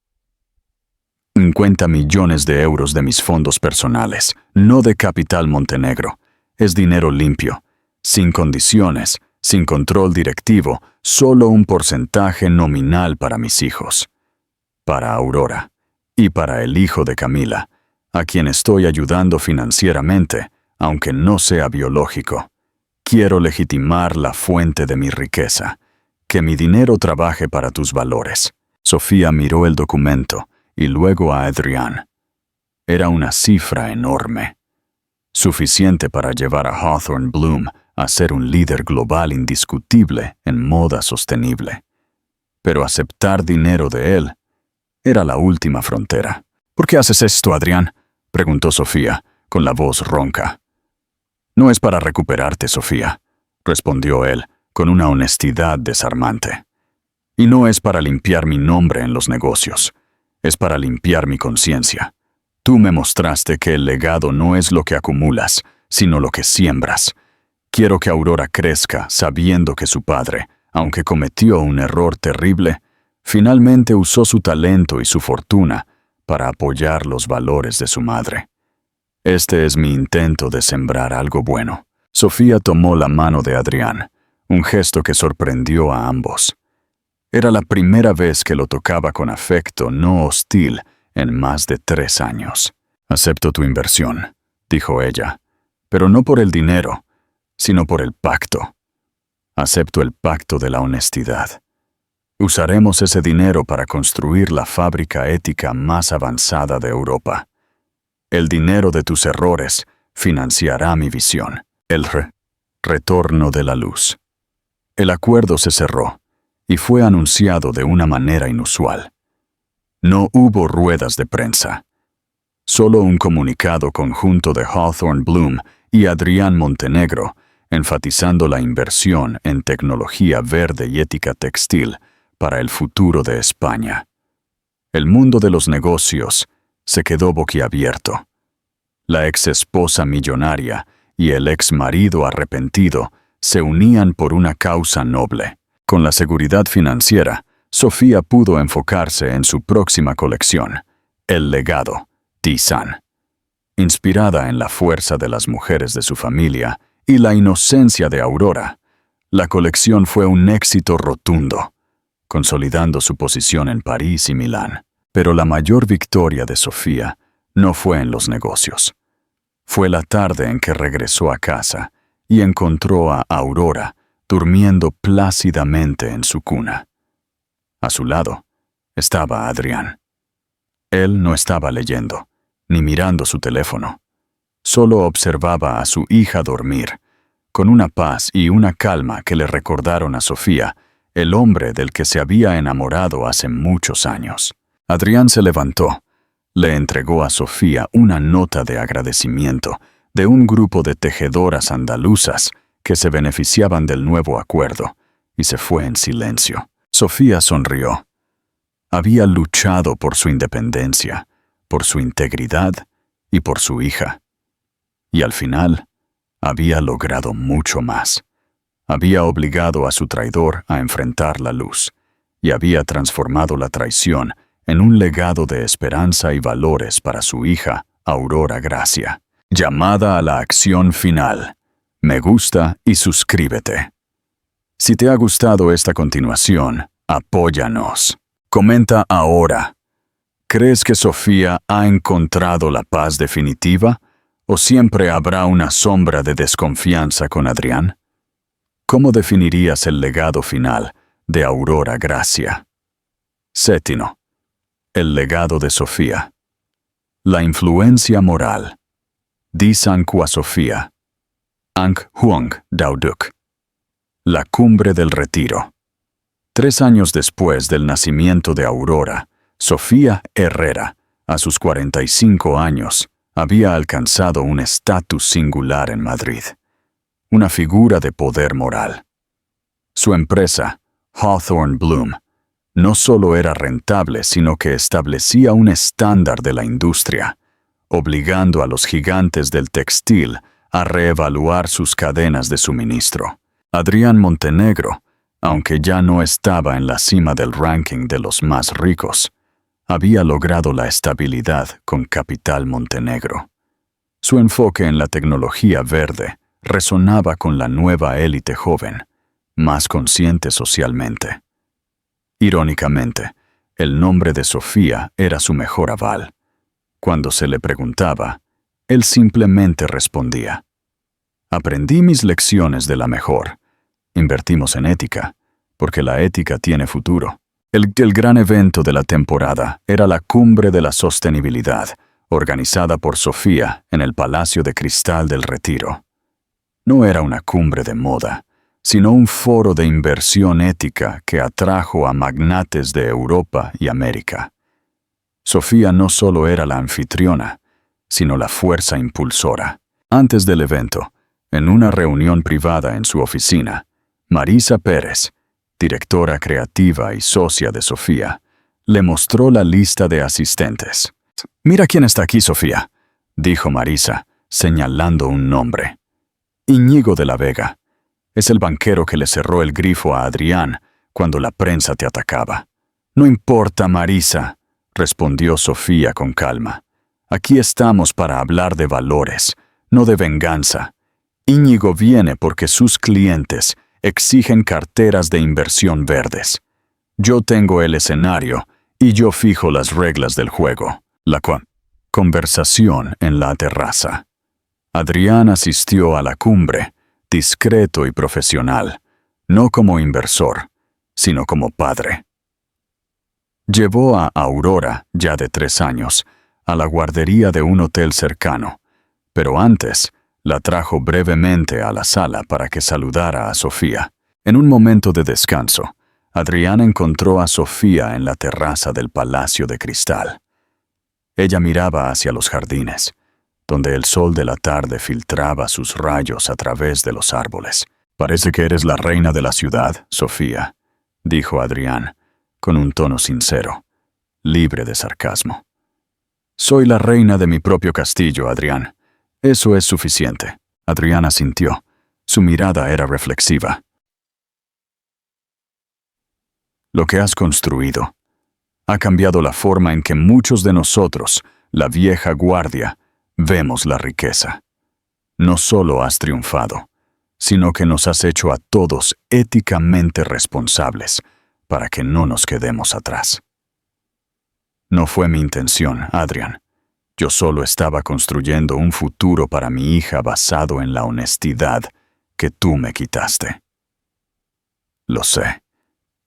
millones de euros de mis fondos personales, no de Capital Montenegro. Es dinero limpio, sin condiciones, sin control directivo, solo un porcentaje nominal para mis hijos. Para Aurora y para el hijo de Camila, a quien estoy ayudando financieramente, aunque no sea biológico. Quiero legitimar la fuente de mi riqueza, que mi dinero trabaje para tus valores. Sofía miró el documento y luego a Adrián. Era una cifra enorme, suficiente para llevar a Hawthorne Bloom a ser un líder global indiscutible en moda sostenible. Pero aceptar dinero de él era la última frontera. ¿Por qué haces esto, Adrián?, preguntó Sofía, con la voz ronca. No es para recuperarte, Sofía, respondió él, con una honestidad desarmante. Y no es para limpiar mi nombre en los negocios, es para limpiar mi conciencia. Tú me mostraste que el legado no es lo que acumulas, sino lo que siembras. Quiero que Aurora crezca sabiendo que su padre, aunque cometió un error terrible, finalmente usó su talento y su fortuna para apoyar los valores de su madre. Este es mi intento de sembrar algo bueno. Sofía tomó la mano de Adrián, un gesto que sorprendió a ambos. Era la primera vez que lo tocaba con afecto no hostil en más de 3 años. Acepto tu inversión, dijo ella, pero no por el dinero, sino por el pacto. Acepto el pacto de la honestidad. Usaremos ese dinero para construir la fábrica ética más avanzada de Europa. El dinero de tus errores financiará mi visión, el retorno de la luz. El acuerdo se cerró y fue anunciado de una manera inusual. No hubo ruedas de prensa. Solo un comunicado conjunto de Hawthorne Bloom y Adrián Montenegro, enfatizando la inversión en tecnología verde y ética textil para el futuro de España. El mundo de los negocios se quedó boquiabierto. La ex esposa millonaria y el ex marido arrepentido se unían por una causa noble. Con la seguridad financiera, Sofía pudo enfocarse en su próxima colección, El legado, Tizan. Inspirada en la fuerza de las mujeres de su familia y la inocencia de Aurora, la colección fue un éxito rotundo, consolidando su posición en París y Milán. Pero la mayor victoria de Sofía no fue en los negocios. Fue la tarde en que regresó a casa y encontró a Aurora durmiendo plácidamente en su cuna. A su lado estaba Adrián. Él no estaba leyendo, ni mirando su teléfono. Solo observaba a su hija dormir, con una paz y una calma que le recordaron a Sofía el hombre del que se había enamorado hace muchos años. Adrián se levantó, le entregó a Sofía una nota de agradecimiento de un grupo de tejedoras andaluzas que se beneficiaban del nuevo acuerdo, y se fue en silencio. Sofía sonrió. Había luchado por su independencia, por su integridad y por su hija. Y al final, había logrado mucho más. Había obligado a su traidor a enfrentar la luz, y había transformado la traición en un legado de esperanza y valores para su hija, Aurora Gracia. Llamada a la acción final. Me gusta y suscríbete. Si te ha gustado esta continuación, apóyanos. Comenta ahora. ¿Crees que Sofía ha encontrado la paz definitiva o siempre habrá una sombra de desconfianza con Adrián? ¿Cómo definirías el legado final de Aurora Gracia? Sétimo. El legado de Sofía. La influencia moral. Di San Qua Sofía. Ankh Huang Dao Duk. La cumbre del retiro. 3 años después del nacimiento de Aurora, Sofía Herrera, a sus 45 años, había alcanzado un estatus singular en Madrid, una figura de poder moral. Su empresa, Hawthorne Bloom, no solo era rentable, sino que establecía un estándar de la industria, obligando a los gigantes del textil a reevaluar sus cadenas de suministro. Adrián Montenegro, aunque ya no estaba en la cima del ranking de los más ricos, había logrado la estabilidad con Capital Montenegro. Su enfoque en la tecnología verde resonaba con la nueva élite joven, más consciente socialmente. Irónicamente, el nombre de Sofía era su mejor aval. Cuando se le preguntaba, él simplemente respondía: «Aprendí mis lecciones de la mejor. Invertimos en ética, porque la ética tiene futuro». El gran evento de la temporada era la Cumbre de la Sostenibilidad, organizada por Sofía en el Palacio de Cristal del Retiro. No era una cumbre de moda, sino un foro de inversión ética que atrajo a magnates de Europa y América. Sofía no solo era la anfitriona, sino la fuerza impulsora. Antes del evento, en una reunión privada en su oficina, Marisa Pérez, directora creativa y socia de Sofía, le mostró la lista de asistentes. «Mira quién está aquí, Sofía», dijo Marisa, señalando un nombre. «Íñigo de la Vega. Es el banquero que le cerró el grifo a Adrián cuando la prensa te atacaba». «No importa, Marisa», respondió Sofía con calma. «Aquí estamos para hablar de valores, no de venganza. Íñigo viene porque sus clientes exigen carteras de inversión verdes. Yo tengo el escenario y yo fijo las reglas del juego». La conversación en la terraza. Adrián asistió a la cumbre, discreto y profesional, no como inversor, sino como padre. Llevó a Aurora, ya de 3 años, a la guardería de un hotel cercano, pero antes la trajo brevemente a la sala para que saludara a Sofía. En un momento de descanso, Adrián encontró a Sofía en la terraza del Palacio de Cristal. Ella miraba hacia los jardines, donde el sol de la tarde filtraba sus rayos a través de los árboles. «Parece que eres la reina de la ciudad, Sofía», dijo Adrián, con un tono sincero, libre de sarcasmo. «Soy la reina de mi propio castillo, Adrián. Eso es suficiente». Adrián asintió. Su mirada era reflexiva. «Lo que has construido ha cambiado la forma en que muchos de nosotros, la vieja guardia, vemos la riqueza. No solo has triunfado, sino que nos has hecho a todos éticamente responsables para que no nos quedemos atrás». «No fue mi intención, Adrián. Yo solo estaba construyendo un futuro para mi hija basado en la honestidad que tú me quitaste». «Lo sé.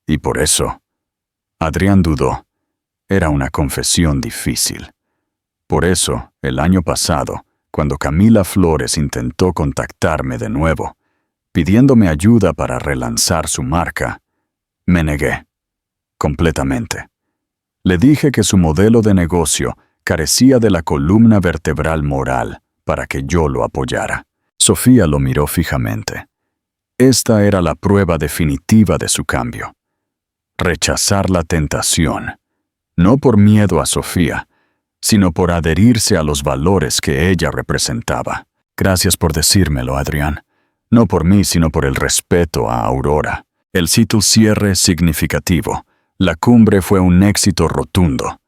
Y por eso...» Adrián dudó. Era una confesión difícil. Por eso, el año pasado, cuando Camila Flores intentó contactarme de nuevo, pidiéndome ayuda para relanzar su marca, me negué. Completamente. Le dije que su modelo de negocio carecía de la columna vertebral moral para que yo lo apoyara. Sofía lo miró fijamente. Esta era la prueba definitiva de su cambio. Rechazar la tentación, no por miedo a Sofía, sino por adherirse a los valores que ella representaba. «Gracias por decírmelo, Adrián. No por mí, sino por el respeto a Aurora». El cierre significativo. La cumbre fue un éxito rotundo.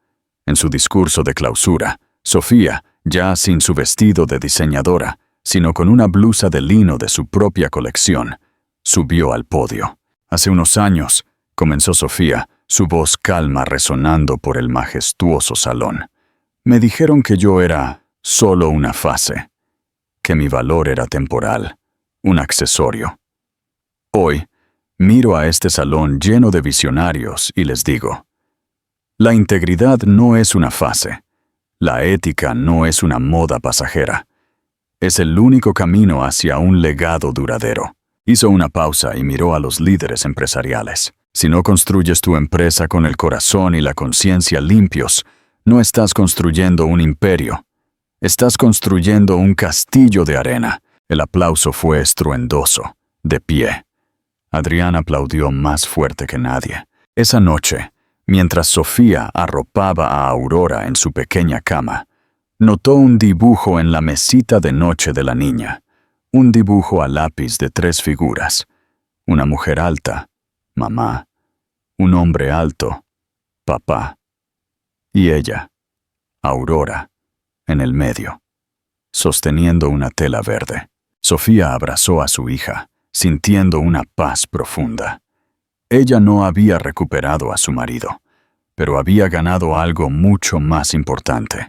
En su discurso de clausura, Sofía, ya sin su vestido de diseñadora, sino con una blusa de lino de su propia colección, subió al podio. «Hace unos años», comenzó Sofía, su voz calma resonando por el majestuoso salón, «me dijeron que yo era solo una fase, que mi valor era temporal, un accesorio. Hoy, miro a este salón lleno de visionarios y les digo, la integridad no es una fase, La ética no es una moda pasajera. Es el único camino hacia un legado duradero. Hizo una pausa y miró a los líderes empresariales. Si no construyes tu empresa con el corazón y la conciencia limpios, no estás construyendo un imperio. Estás construyendo un castillo de arena. El aplauso fue estruendoso. De pie. Adrián aplaudió más fuerte que nadie. Esa noche, mientras Sofía arropaba a Aurora en su pequeña cama, notó un dibujo en la mesita de noche de la niña. Un dibujo a lápiz de 3 figuras. Una mujer alta, mamá. Un hombre alto, papá. Y ella, Aurora, en el medio, sosteniendo una tela verde. Sofía abrazó a su hija, sintiendo una paz profunda. Ella no había recuperado a su marido, pero había ganado algo mucho más importante: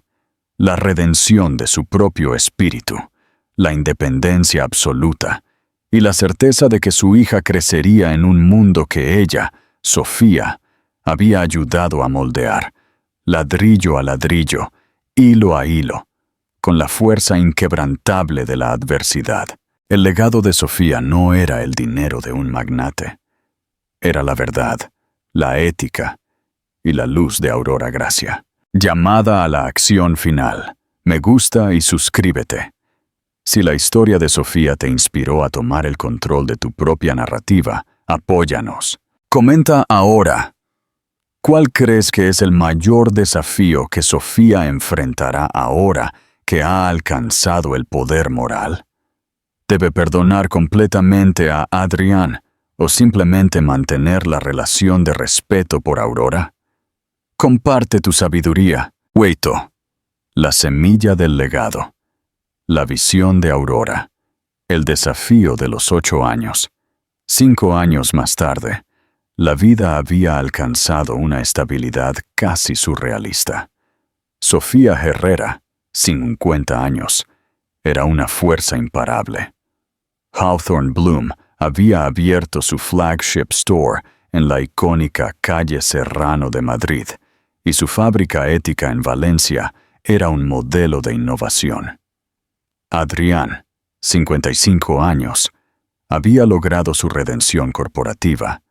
la redención de su propio espíritu, la independencia absoluta y la certeza de que su hija crecería en un mundo que ella, Sofía, había ayudado a moldear, ladrillo a ladrillo, hilo a hilo, con la fuerza inquebrantable de la adversidad. El legado de Sofía no era el dinero de un magnate. Era la verdad, la ética y la luz de Aurora Gracia. Llamada a la acción final. Me gusta y suscríbete. Si la historia de Sofía te inspiró a tomar el control de tu propia narrativa, apóyanos. Comenta ahora. ¿Cuál crees que es el mayor desafío que Sofía enfrentará ahora que ha alcanzado el poder moral? ¿Debe perdonar completamente a Adrián o simplemente mantener la relación de respeto por Aurora? Comparte tu sabiduría. Hueito. La semilla del legado. La visión de Aurora. El desafío de los 8 años. 5 años más tarde, la vida había alcanzado una estabilidad casi surrealista. Sofía Herrera, 50 años, era una fuerza imparable. Hawthorne Bloom había abierto su flagship store en la icónica calle Serrano de Madrid, y su fábrica ética en Valencia era un modelo de innovación. Adrián, 55 años, había logrado su redención corporativa,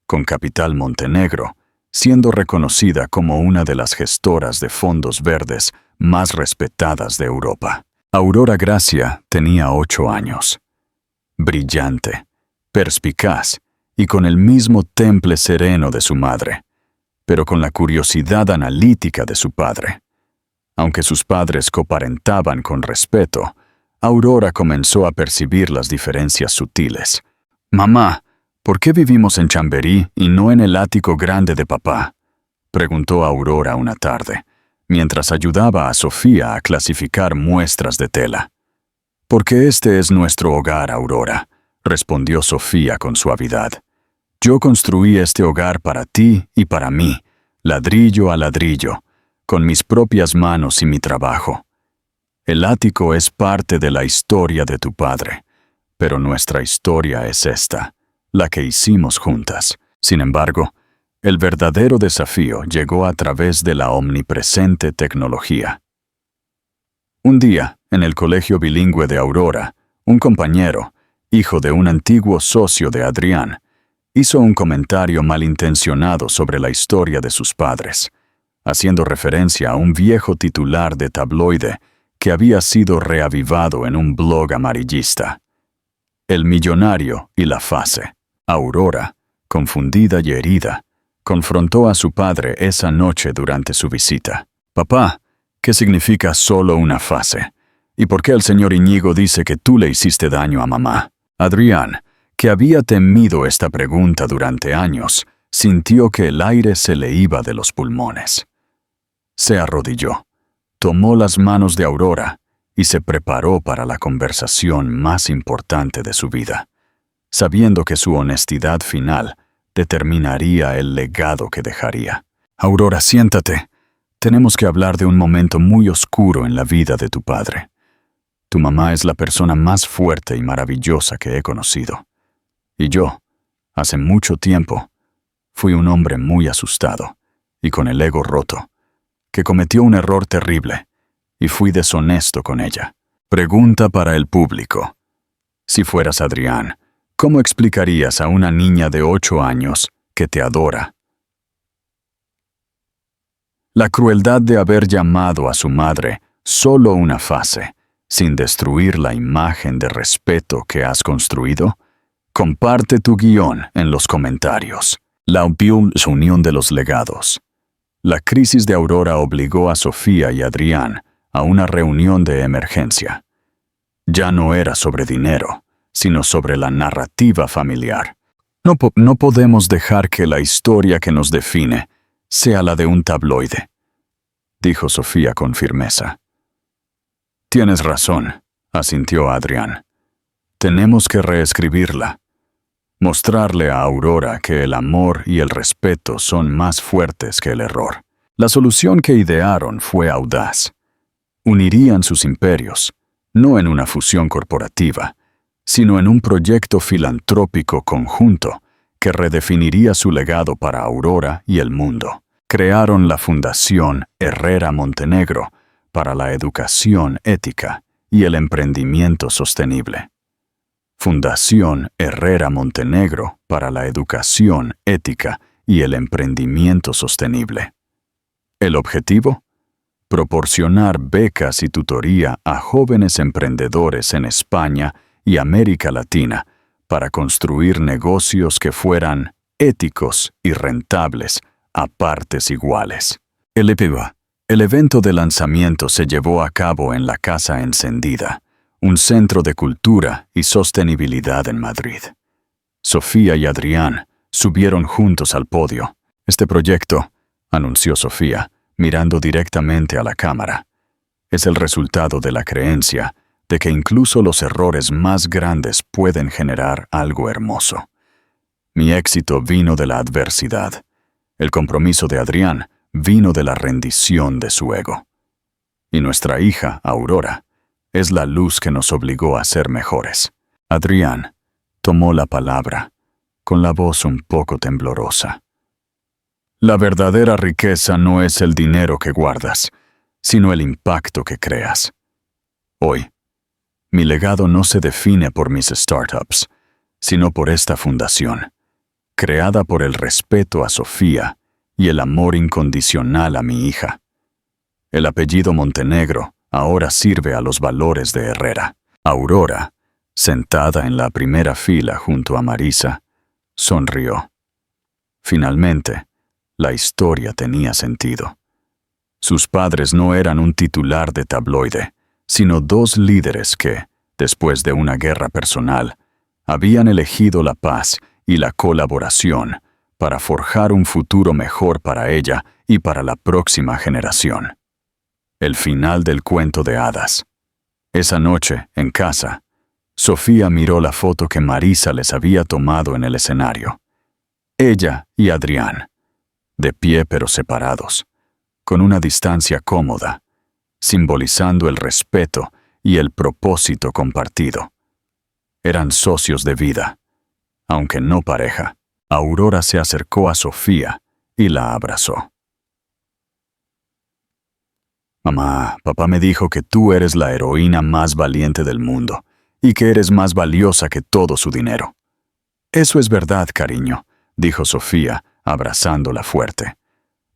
con Capital Montenegro, siendo reconocida como una de las gestoras de fondos verdes más respetadas de Europa. Aurora Gracia tenía 8 años. Brillante, perspicaz y con el mismo temple sereno de su madre, pero con la curiosidad analítica de su padre. Aunque sus padres coparentaban con respeto, Aurora comenzó a percibir las diferencias sutiles. «Mamá, ¿por qué vivimos en Chamberí y no en el ático grande de papá?», preguntó Aurora una tarde, mientras ayudaba a Sofía a clasificar muestras de tela. «Porque este es nuestro hogar, Aurora», respondió Sofía con suavidad. «Yo construí este hogar para ti y para mí, ladrillo a ladrillo, con mis propias manos y mi trabajo. El ático es parte de la historia de tu padre, pero nuestra historia es esta, la que hicimos juntas. Sin embargo, el verdadero desafío llegó a través de la omnipresente tecnología. Un día, en el colegio bilingüe de Aurora, un compañero, hijo de un antiguo socio de Adrián, hizo un comentario malintencionado sobre la historia de sus padres, haciendo referencia a un viejo titular de tabloide que había sido reavivado en un blog amarillista. El millonario y la fase. Aurora, confundida y herida, confrontó a su padre esa noche durante su visita. «Papá, ¿qué significa solo una fase? ¿Y por qué el señor Íñigo dice que tú le hiciste daño a mamá?» Adrián, que había temido esta pregunta durante años, sintió que el aire se le iba de los pulmones. Se arrodilló, tomó las manos de Aurora y se preparó para la conversación más importante de su vida, sabiendo que su honestidad final determinaría el legado que dejaría. «Aurora, siéntate. Tenemos que hablar de un momento muy oscuro en la vida de tu padre. Tu mamá es la persona más fuerte y maravillosa que he conocido. Y yo, hace mucho tiempo, fui un hombre muy asustado y con el ego roto, que cometió un error terrible, y fui deshonesto con ella. Pregunta para el público. Si fueras Adrián, ¿cómo explicarías a una niña de 8 años que te adora? La crueldad de haber llamado a su madre solo una fase, sin destruir la imagen de respeto que has construido. Comparte tu guión en los comentarios. La unión de los legados. La crisis de Aurora obligó a Sofía y Adrián a una reunión de emergencia. Ya no era sobre dinero, sino sobre la narrativa familiar. No podemos dejar que la historia que nos define sea la de un tabloide, dijo Sofía con firmeza. Tienes razón, asintió Adrián. Tenemos que reescribirla. Mostrarle a Aurora que el amor y el respeto son más fuertes que el error. La solución que idearon fue audaz. Unirían sus imperios, no en una fusión corporativa, sino en un proyecto filantrópico conjunto que redefiniría su legado para Aurora y el mundo. Crearon la Fundación Herrera Montenegro para la educación ética y el emprendimiento sostenible. Fundación Herrera Montenegro para la educación ética y el emprendimiento sostenible. ¿El objetivo? Proporcionar becas y tutoría a jóvenes emprendedores en España y América Latina para construir negocios que fueran éticos y rentables a partes iguales. El evento de lanzamiento se llevó a cabo en la Casa Encendida, un centro de cultura y sostenibilidad en Madrid. Sofía y Adrián subieron juntos al podio. Este proyecto, anunció Sofía, mirando directamente a la cámara, es el resultado de la creencia de que incluso los errores más grandes pueden generar algo hermoso. Mi éxito vino de la adversidad. El compromiso de Adrián vino de la rendición de su ego. Y nuestra hija, Aurora, es la luz que nos obligó a ser mejores. Adrián tomó la palabra, con la voz un poco temblorosa. La verdadera riqueza no es el dinero que guardas, sino el impacto que creas. Hoy, mi legado no se define por mis startups, sino por esta fundación, creada por el respeto a Sofía y el amor incondicional a mi hija. El apellido Montenegro ahora sirve a los valores de Herrera. Aurora, sentada en la primera fila junto a Marisa, sonrió. Finalmente, la historia tenía sentido. Sus padres no eran un titular de tabloide, sino dos líderes que, después de una guerra personal, habían elegido la paz y la colaboración para forjar un futuro mejor para ella y para la próxima generación. El final del cuento de hadas. Esa noche, en casa, Sofía miró la foto que Marisa les había tomado en el escenario. Ella y Adrián, de pie pero separados, con una distancia cómoda, simbolizando el respeto y el propósito compartido. Eran socios de vida, aunque no pareja. Aurora se acercó a Sofía y la abrazó. Mamá, papá me dijo que tú eres la heroína más valiente del mundo y que eres más valiosa que todo su dinero. Eso es verdad, cariño, dijo Sofía, abrazándola fuerte.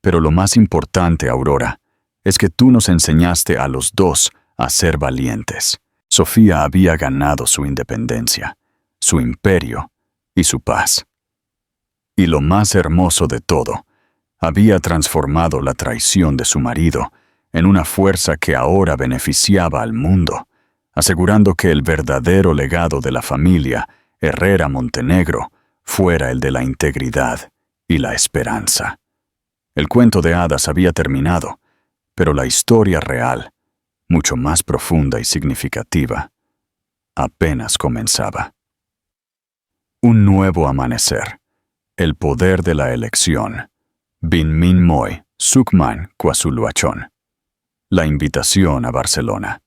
Pero lo más importante, Aurora, es que tú nos enseñaste a los dos a ser valientes. Sofía había ganado su independencia, su imperio y su paz. Y lo más hermoso de todo, había transformado la traición de su marido en una fuerza que ahora beneficiaba al mundo, asegurando que el verdadero legado de la familia Herrera Montenegro fuera el de la integridad y la esperanza. El cuento de hadas había terminado, pero la historia real, mucho más profunda y significativa, apenas comenzaba. Un nuevo amanecer. El poder de la elección. Bin Min Moy, Sukman Kwazuluachon. La invitación a Barcelona.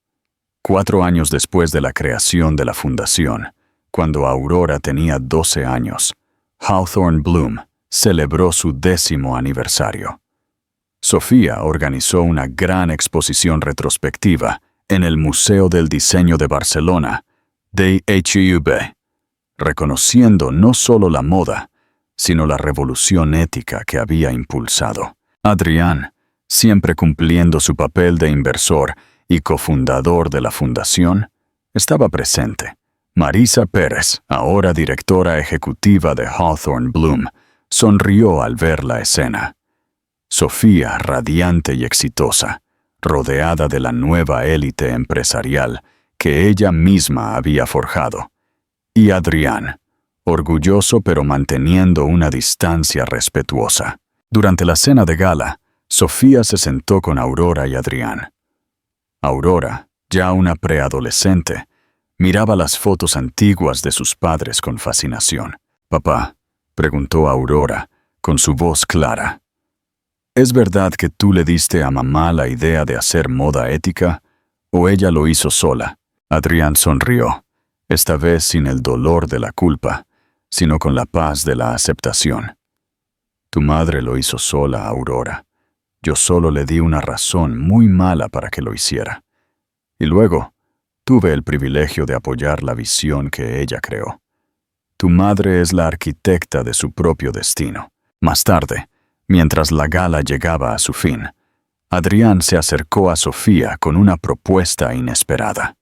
4 años después de la creación de la fundación, cuando Aurora tenía 12 años, Hawthorne Bloom celebró su 10º aniversario. Sofía organizó una gran exposición retrospectiva en el Museo del Diseño de Barcelona, DHUB, reconociendo no solo la moda, sino la revolución ética que había impulsado. Adrián, siempre cumpliendo su papel de inversor y cofundador de la fundación, estaba presente. Marisa Pérez, ahora directora ejecutiva de Hawthorne Bloom, sonrió al ver la escena. Sofía, radiante y exitosa, rodeada de la nueva élite empresarial que ella misma había forjado. Y Adrián, orgulloso pero manteniendo una distancia respetuosa. Durante la cena de gala, Sofía se sentó con Aurora y Adrián. Aurora, ya una preadolescente, miraba las fotos antiguas de sus padres con fascinación. «Papá», preguntó Aurora, con su voz clara, ¿es verdad que tú le diste a mamá la idea de hacer moda ética, o ella lo hizo sola? Adrián sonrió, esta vez sin el dolor de la culpa, sino con la paz de la aceptación. Tu madre lo hizo sola, Aurora. Yo solo le di una razón muy mala para que lo hiciera. Y luego, tuve el privilegio de apoyar la visión que ella creó. Tu madre es la arquitecta de su propio destino. Más tarde, mientras la gala llegaba a su fin, Adrián se acercó a Sofía con una propuesta inesperada.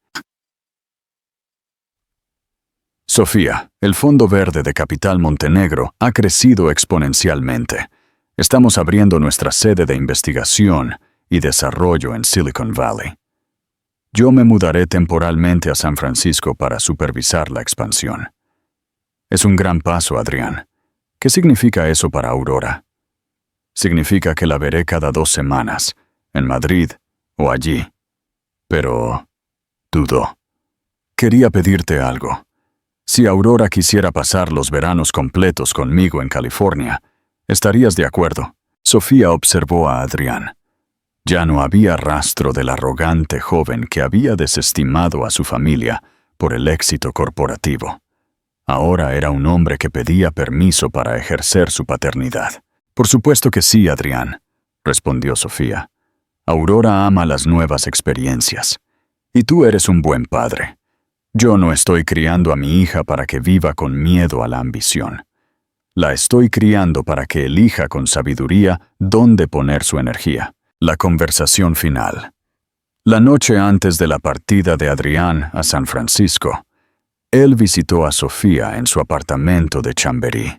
Sofía, el Fondo Verde de Capital Montenegro ha crecido exponencialmente. Estamos abriendo nuestra sede de investigación y desarrollo en Silicon Valley. Yo me mudaré temporalmente a San Francisco para supervisar la expansión. Es un gran paso, Adrián. ¿Qué significa eso para Aurora? Significa que la veré cada 2 semanas, en Madrid o allí. Pero dudó. Quería pedirte algo. Si Aurora quisiera pasar los veranos completos conmigo en California, ¿estarías de acuerdo? Sofía observó a Adrián. Ya no había rastro del arrogante joven que había desestimado a su familia por el éxito corporativo. Ahora era un hombre que pedía permiso para ejercer su paternidad. Por supuesto que sí, Adrián, respondió Sofía. Aurora ama las nuevas experiencias. Y tú eres un buen padre. Yo no estoy criando a mi hija para que viva con miedo a la ambición. La estoy criando para que elija con sabiduría dónde poner su energía. La conversación final. La noche antes de la partida de Adrián a San Francisco, él visitó a Sofía en su apartamento de Chamberí.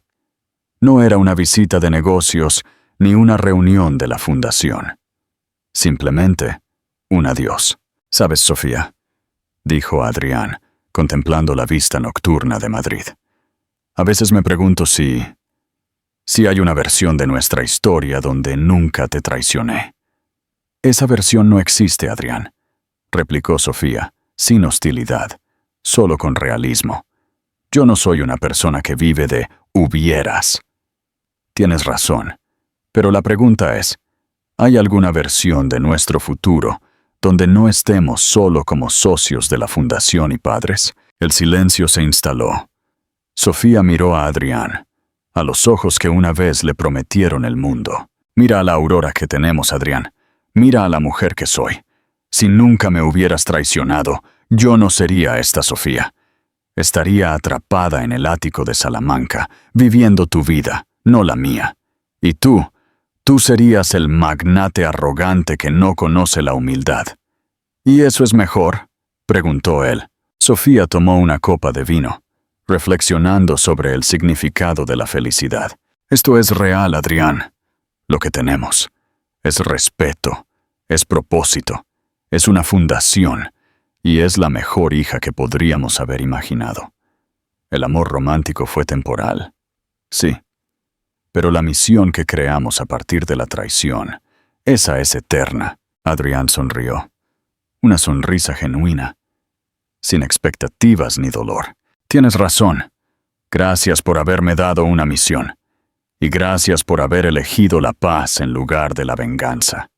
No era una visita de negocios ni una reunión de la fundación. Simplemente un adiós. ¿Sabes, Sofía?, dijo Adrián, contemplando la vista nocturna de Madrid. A veces me pregunto si hay una versión de nuestra historia donde nunca te traicioné. Esa versión no existe, Adrián, replicó Sofía, sin hostilidad, solo con realismo. Yo no soy una persona que vive de hubieras. Tienes razón, pero la pregunta es, ¿hay alguna versión de nuestro futuro donde no estemos solo como socios de la fundación y padres? El silencio se instaló. Sofía miró a Adrián, a los ojos que una vez le prometieron el mundo. Mira a la Aurora que tenemos, Adrián. Mira a la mujer que soy. Si nunca me hubieras traicionado, yo no sería esta Sofía. Estaría atrapada en el ático de Salamanca, viviendo tu vida, no la mía. Y tú serías el magnate arrogante que no conoce la humildad. ¿Y eso es mejor?, preguntó él. Sofía tomó una copa de vino, reflexionando sobre el significado de la felicidad. Esto es real, Adrián. Lo que tenemos es respeto, es propósito, es una fundación, y es la mejor hija que podríamos haber imaginado. El amor romántico fue temporal, sí, pero la misión que creamos a partir de la traición, esa es eterna. Adrián sonrió, una sonrisa genuina, sin expectativas ni dolor. Tienes razón. Gracias por haberme dado una misión. Y gracias por haber elegido la paz en lugar de la venganza.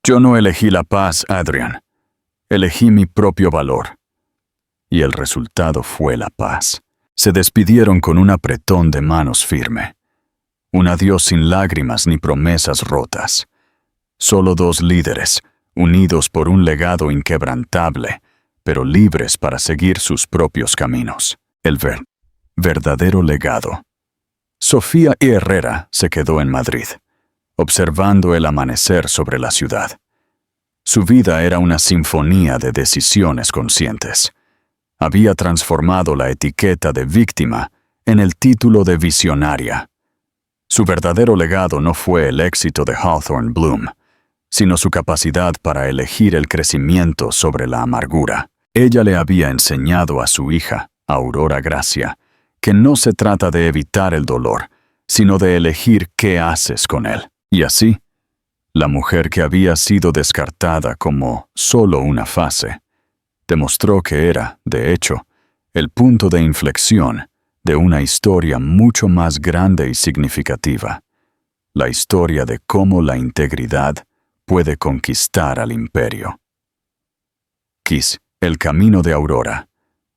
Yo no elegí la paz, Adrián. Elegí mi propio valor. Y el resultado fue la paz. Se despidieron con un apretón de manos firme. Un adiós sin lágrimas ni promesas rotas. Solo dos líderes, unidos por un legado inquebrantable, pero libres para seguir sus propios caminos. El verdadero legado. Sofía Herrera se quedó en Madrid, observando el amanecer sobre la ciudad. Su vida era una sinfonía de decisiones conscientes. Había transformado la etiqueta de víctima en el título de visionaria. Su verdadero legado no fue el éxito de Hawthorne Bloom, sino su capacidad para elegir el crecimiento sobre la amargura. Ella le había enseñado a su hija, Aurora Gracia, que no se trata de evitar el dolor, sino de elegir qué haces con él. Y así, la mujer que había sido descartada como solo una fase, demostró que era, de hecho, el punto de inflexión de una historia mucho más grande y significativa, la historia de cómo la integridad puede conquistar al imperio. Kiss, el camino de Aurora,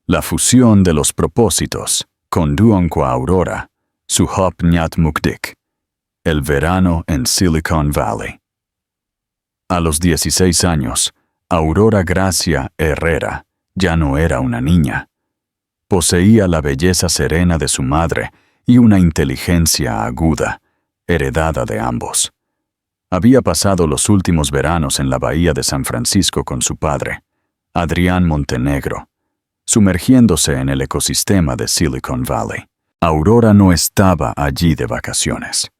la fusión de los propósitos, conduon qua Aurora, su hop nyat mukdik, el verano en Silicon Valley. A los 16 años, Aurora Gracia Herrera ya no era una niña. Poseía la belleza serena de su madre y una inteligencia aguda, heredada de ambos. Había pasado los últimos veranos en la bahía de San Francisco con su padre, Adrián Montenegro, sumergiéndose en el ecosistema de Silicon Valley. Aurora no estaba allí de vacaciones.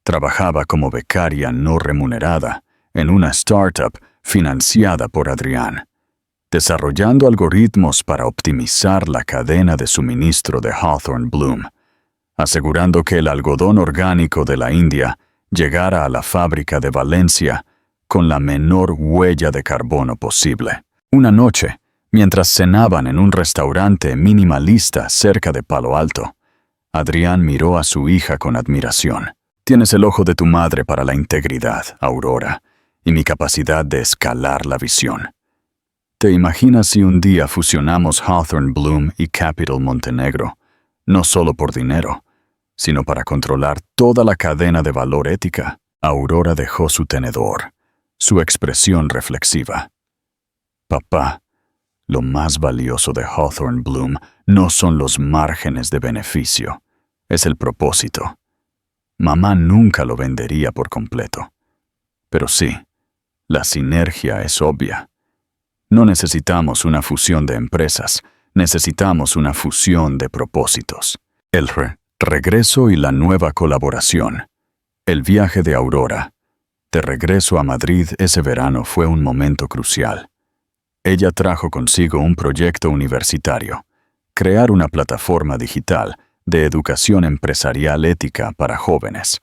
Trabajaba como becaria no remunerada en una startup financiada por Adrián, desarrollando algoritmos para optimizar la cadena de suministro de Hawthorne Bloom, asegurando que el algodón orgánico de la India llegara a la fábrica de Valencia con la menor huella de carbono posible. Una noche, mientras cenaban en un restaurante minimalista cerca de Palo Alto, Adrián miró a su hija con admiración. «Tienes el ojo de tu madre para la integridad, Aurora, y mi capacidad de escalar la visión. ¿Te imaginas si un día fusionamos Hawthorne Bloom y Capital Montenegro, no solo por dinero, sino para controlar toda la cadena de valor ética?» Aurora dejó su tenedor, su expresión reflexiva. «Papá, lo más valioso de Hawthorne Bloom no son los márgenes de beneficio, es el propósito. Mamá nunca lo vendería por completo. Pero sí, la sinergia es obvia. No necesitamos una fusión de empresas, necesitamos una fusión de propósitos. El regreso y la nueva colaboración. El viaje de Aurora. De regreso a Madrid ese verano fue un momento crucial. Ella trajo consigo un proyecto universitario, crear una plataforma digital de educación empresarial ética para jóvenes,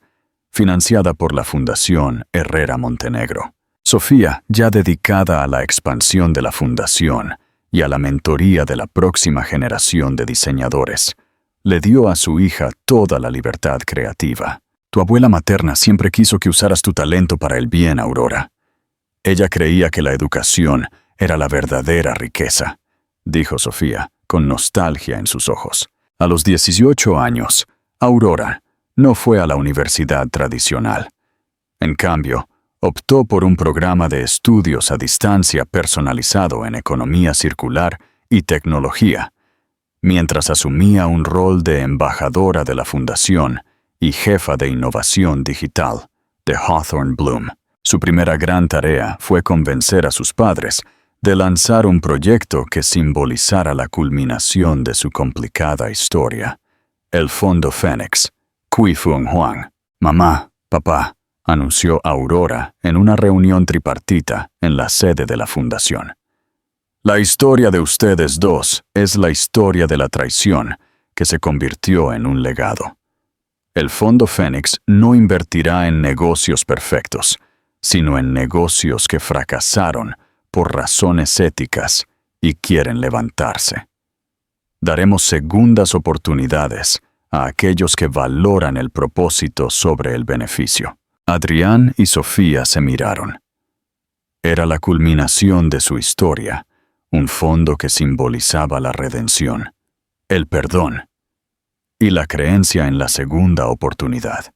financiada por la Fundación Herrera Montenegro. Sofía, ya dedicada a la expansión de la fundación y a la mentoría de la próxima generación de diseñadores, le dio a su hija toda la libertad creativa. Tu abuela materna siempre quiso que usaras tu talento para el bien, Aurora. Ella creía que la educación era la verdadera riqueza, dijo Sofía, con nostalgia en sus ojos. A los 18 años, Aurora no fue a la universidad tradicional. En cambio, optó por un programa de estudios a distancia personalizado en economía circular y tecnología, mientras asumía un rol de embajadora de la fundación y jefa de innovación digital de Hawthorne Bloom. Su primera gran tarea fue convencer a sus padres de lanzar un proyecto que simbolizara la culminación de su complicada historia, el Fondo Fénix, Cui Fung Huang. «Mamá, papá», anunció Aurora en una reunión tripartita en la sede de la fundación. «La historia de ustedes dos es la historia de la traición que se convirtió en un legado. El Fondo Fénix no invertirá en negocios perfectos, sino en negocios que fracasaron por razones éticas y quieren levantarse. Daremos segundas oportunidades a aquellos que valoran el propósito sobre el beneficio». Adrián y Sofía se miraron. Era la culminación de su historia, un fondo que simbolizaba la redención, el perdón y la creencia en la segunda oportunidad.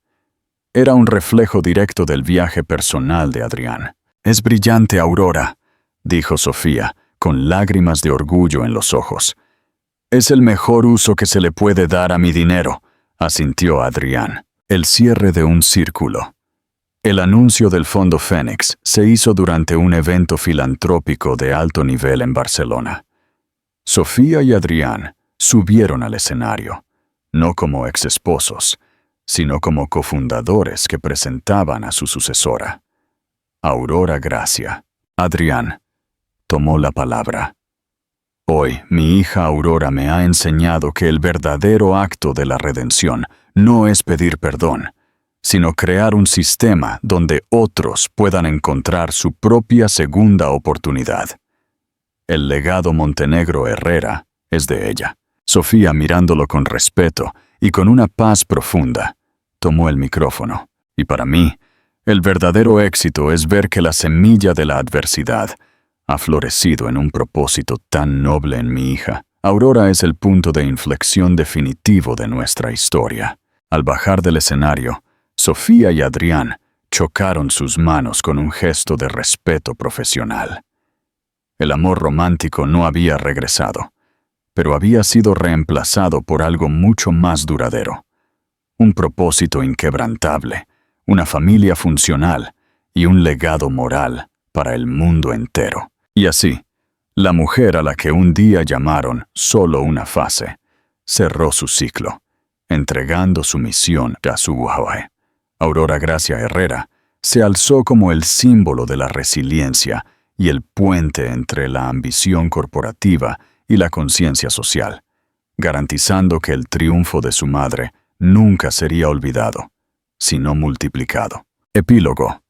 Era un reflejo directo del viaje personal de Adrián. «Es brillante, Aurora», dijo Sofía, con lágrimas de orgullo en los ojos. «Es el mejor uso que se le puede dar a mi dinero», asintió Adrián. El cierre de un círculo. El anuncio del Fondo Fénix se hizo durante un evento filantrópico de alto nivel en Barcelona. Sofía y Adrián subieron al escenario, no como exesposos, sino como cofundadores que presentaban a su sucesora, Aurora Gracia. Adrián tomó la palabra. «Hoy, mi hija Aurora me ha enseñado que el verdadero acto de la redención no es pedir perdón, sino crear un sistema donde otros puedan encontrar su propia segunda oportunidad. El legado Montenegro Herrera es de ella». Sofía, mirándolo con respeto y con una paz profunda, tomó el micrófono. «Y para mí, el verdadero éxito es ver que la semilla de la adversidad ha florecido en un propósito tan noble en mi hija. Aurora es el punto de inflexión definitivo de nuestra historia». Al bajar del escenario, Sofía y Adrián chocaron sus manos con un gesto de respeto profesional. El amor romántico no había regresado, pero había sido reemplazado por algo mucho más duradero. Un propósito inquebrantable, una familia funcional y un legado moral para el mundo entero. Y así, la mujer a la que un día llamaron solo una fase, cerró su ciclo, entregando su misión a su guaje. Aurora Gracia Herrera se alzó como el símbolo de la resiliencia y el puente entre la ambición corporativa y la conciencia social, garantizando que el triunfo de su madre nunca sería olvidado, sino multiplicado. Epílogo.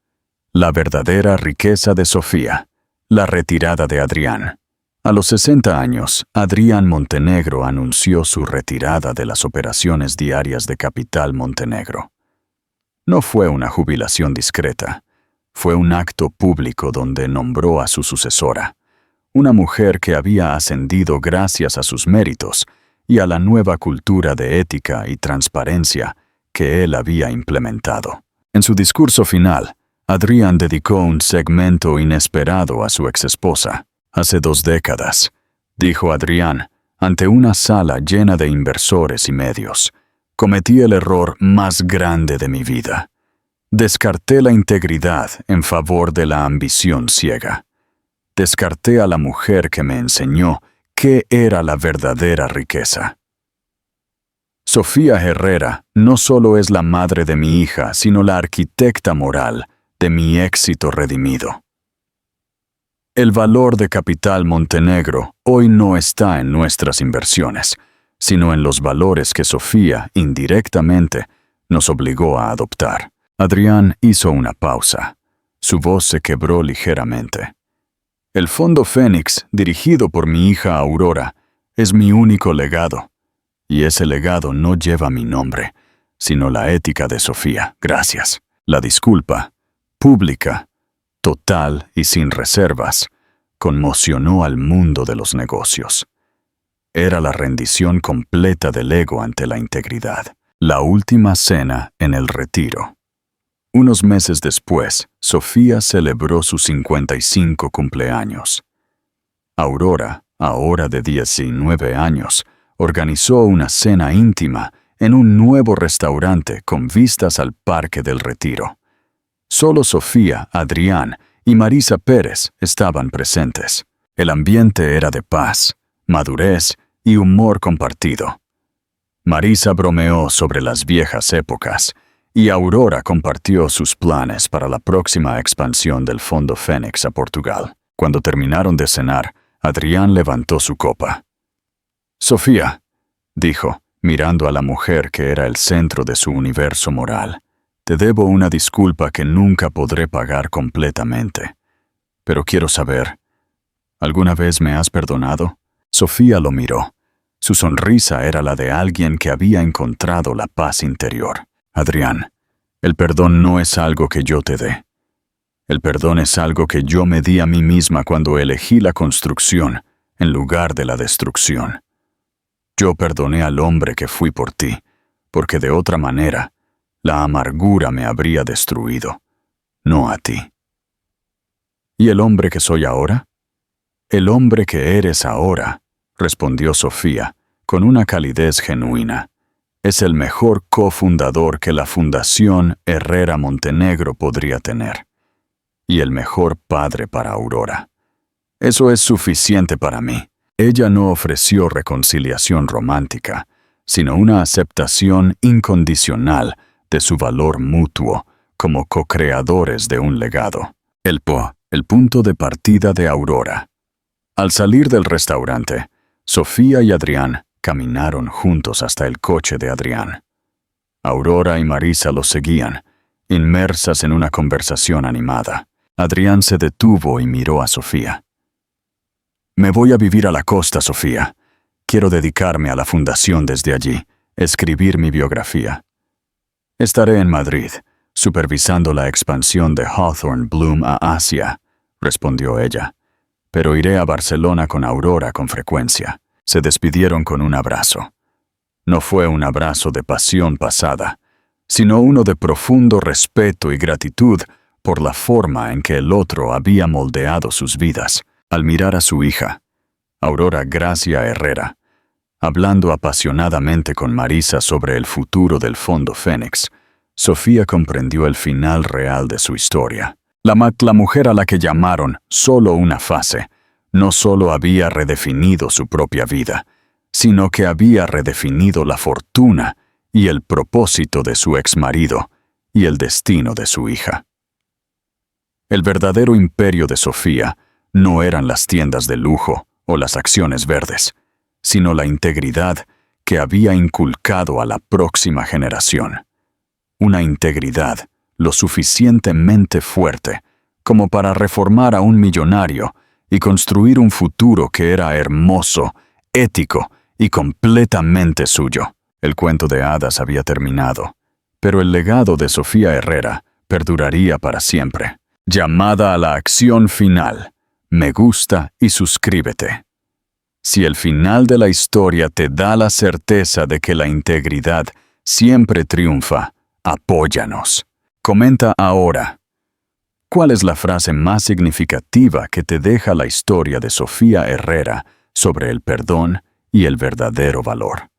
La verdadera riqueza de Sofía. La retirada de Adrián. A los 60 años, Adrián Montenegro anunció su retirada de las operaciones diarias de Capital Montenegro. No fue una jubilación discreta, fue un acto público donde nombró a su sucesora, una mujer que había ascendido gracias a sus méritos y a la nueva cultura de ética y transparencia que él había implementado. En su discurso final, Adrián dedicó un segmento inesperado a su exesposa. «Hace 2 décadas», dijo Adrián, ante una sala llena de inversores y medios, «cometí el error más grande de mi vida. Descarté la integridad en favor de la ambición ciega. Descarté a la mujer que me enseñó qué era la verdadera riqueza». Sofía Herrera no solo es la madre de mi hija, sino la arquitecta moral de mi éxito redimido. El valor de Capital Montenegro hoy no está en nuestras inversiones, sino en los valores que Sofía, indirectamente, nos obligó a adoptar. Adrián hizo una pausa. Su voz se quebró ligeramente. «El Fondo Fénix, dirigido por mi hija Aurora, es mi único legado. Y ese legado no lleva mi nombre, sino la ética de Sofía. Gracias». La disculpa, pública, total y sin reservas, conmocionó al mundo de los negocios. Era la rendición completa del ego ante la integridad. La última cena en el retiro. Unos meses después, Sofía celebró su 55 cumpleaños. Aurora, ahora de 19 años, organizó una cena íntima en un nuevo restaurante con vistas al Parque del Retiro. Solo Sofía, Adrián y Marisa Pérez estaban presentes. El ambiente era de paz, madurez y humor compartido. Marisa bromeó sobre las viejas épocas y Aurora compartió sus planes para la próxima expansión del Fondo Fénix a Portugal. Cuando terminaron de cenar, Adrián levantó su copa. «Sofía», dijo, mirando a la mujer que era el centro de su universo moral, «te debo una disculpa que nunca podré pagar completamente. Pero quiero saber, ¿alguna vez me has perdonado?» Sofía lo miró. Su sonrisa era la de alguien que había encontrado la paz interior. «Adrián, el perdón no es algo que yo te dé. El perdón es algo que yo me di a mí misma cuando elegí la construcción en lugar de la destrucción. Yo perdoné al hombre que fui por ti, porque de otra manera, la amargura me habría destruido, no a ti. ¿Y el hombre que soy ahora? El hombre que eres ahora, respondió Sofía, con una calidez genuina, es el mejor cofundador que la Fundación Herrera Montenegro podría tener, y el mejor padre para Aurora. Eso es suficiente para mí. Ella no ofreció reconciliación romántica, sino una aceptación incondicional de su valor mutuo como co-creadores de un legado. El punto de partida de Aurora. Al salir del restaurante, Sofía y Adrián caminaron juntos hasta el coche de Adrián. Aurora y Marisa los seguían, inmersas en una conversación animada. Adrián se detuvo y miró a Sofía. Me voy a vivir a la costa, Sofía. Quiero dedicarme a la fundación desde allí, escribir mi biografía. Estaré en Madrid, supervisando la expansión de Hawthorne Bloom a Asia, respondió ella. Pero iré a Barcelona con Aurora con frecuencia. Se despidieron con un abrazo. No fue un abrazo de pasión pasada, sino uno de profundo respeto y gratitud por la forma en que el otro había moldeado sus vidas. Al mirar a su hija, Aurora Gracia Herrera, hablando apasionadamente con Marisa sobre el futuro del Fondo Fénix, Sofía comprendió el final real de su historia. La mujer a la que llamaron solo una fase, no solo había redefinido su propia vida, sino que había redefinido la fortuna y el propósito de su exmarido y el destino de su hija. El verdadero imperio de Sofía no eran las tiendas de lujo o las acciones verdes, sino la integridad que había inculcado a la próxima generación. Una integridad lo suficientemente fuerte como para reformar a un millonario y construir un futuro que era hermoso, ético y completamente suyo. El cuento de hadas había terminado, pero el legado de Sofía Herrera perduraría para siempre. Llamada a la acción final. Me gusta y suscríbete. Si el final de la historia te da la certeza de que la integridad siempre triunfa, apóyanos. Comenta ahora. ¿Cuál es la frase más significativa que te deja la historia de Sofía Herrera sobre el perdón y el verdadero valor?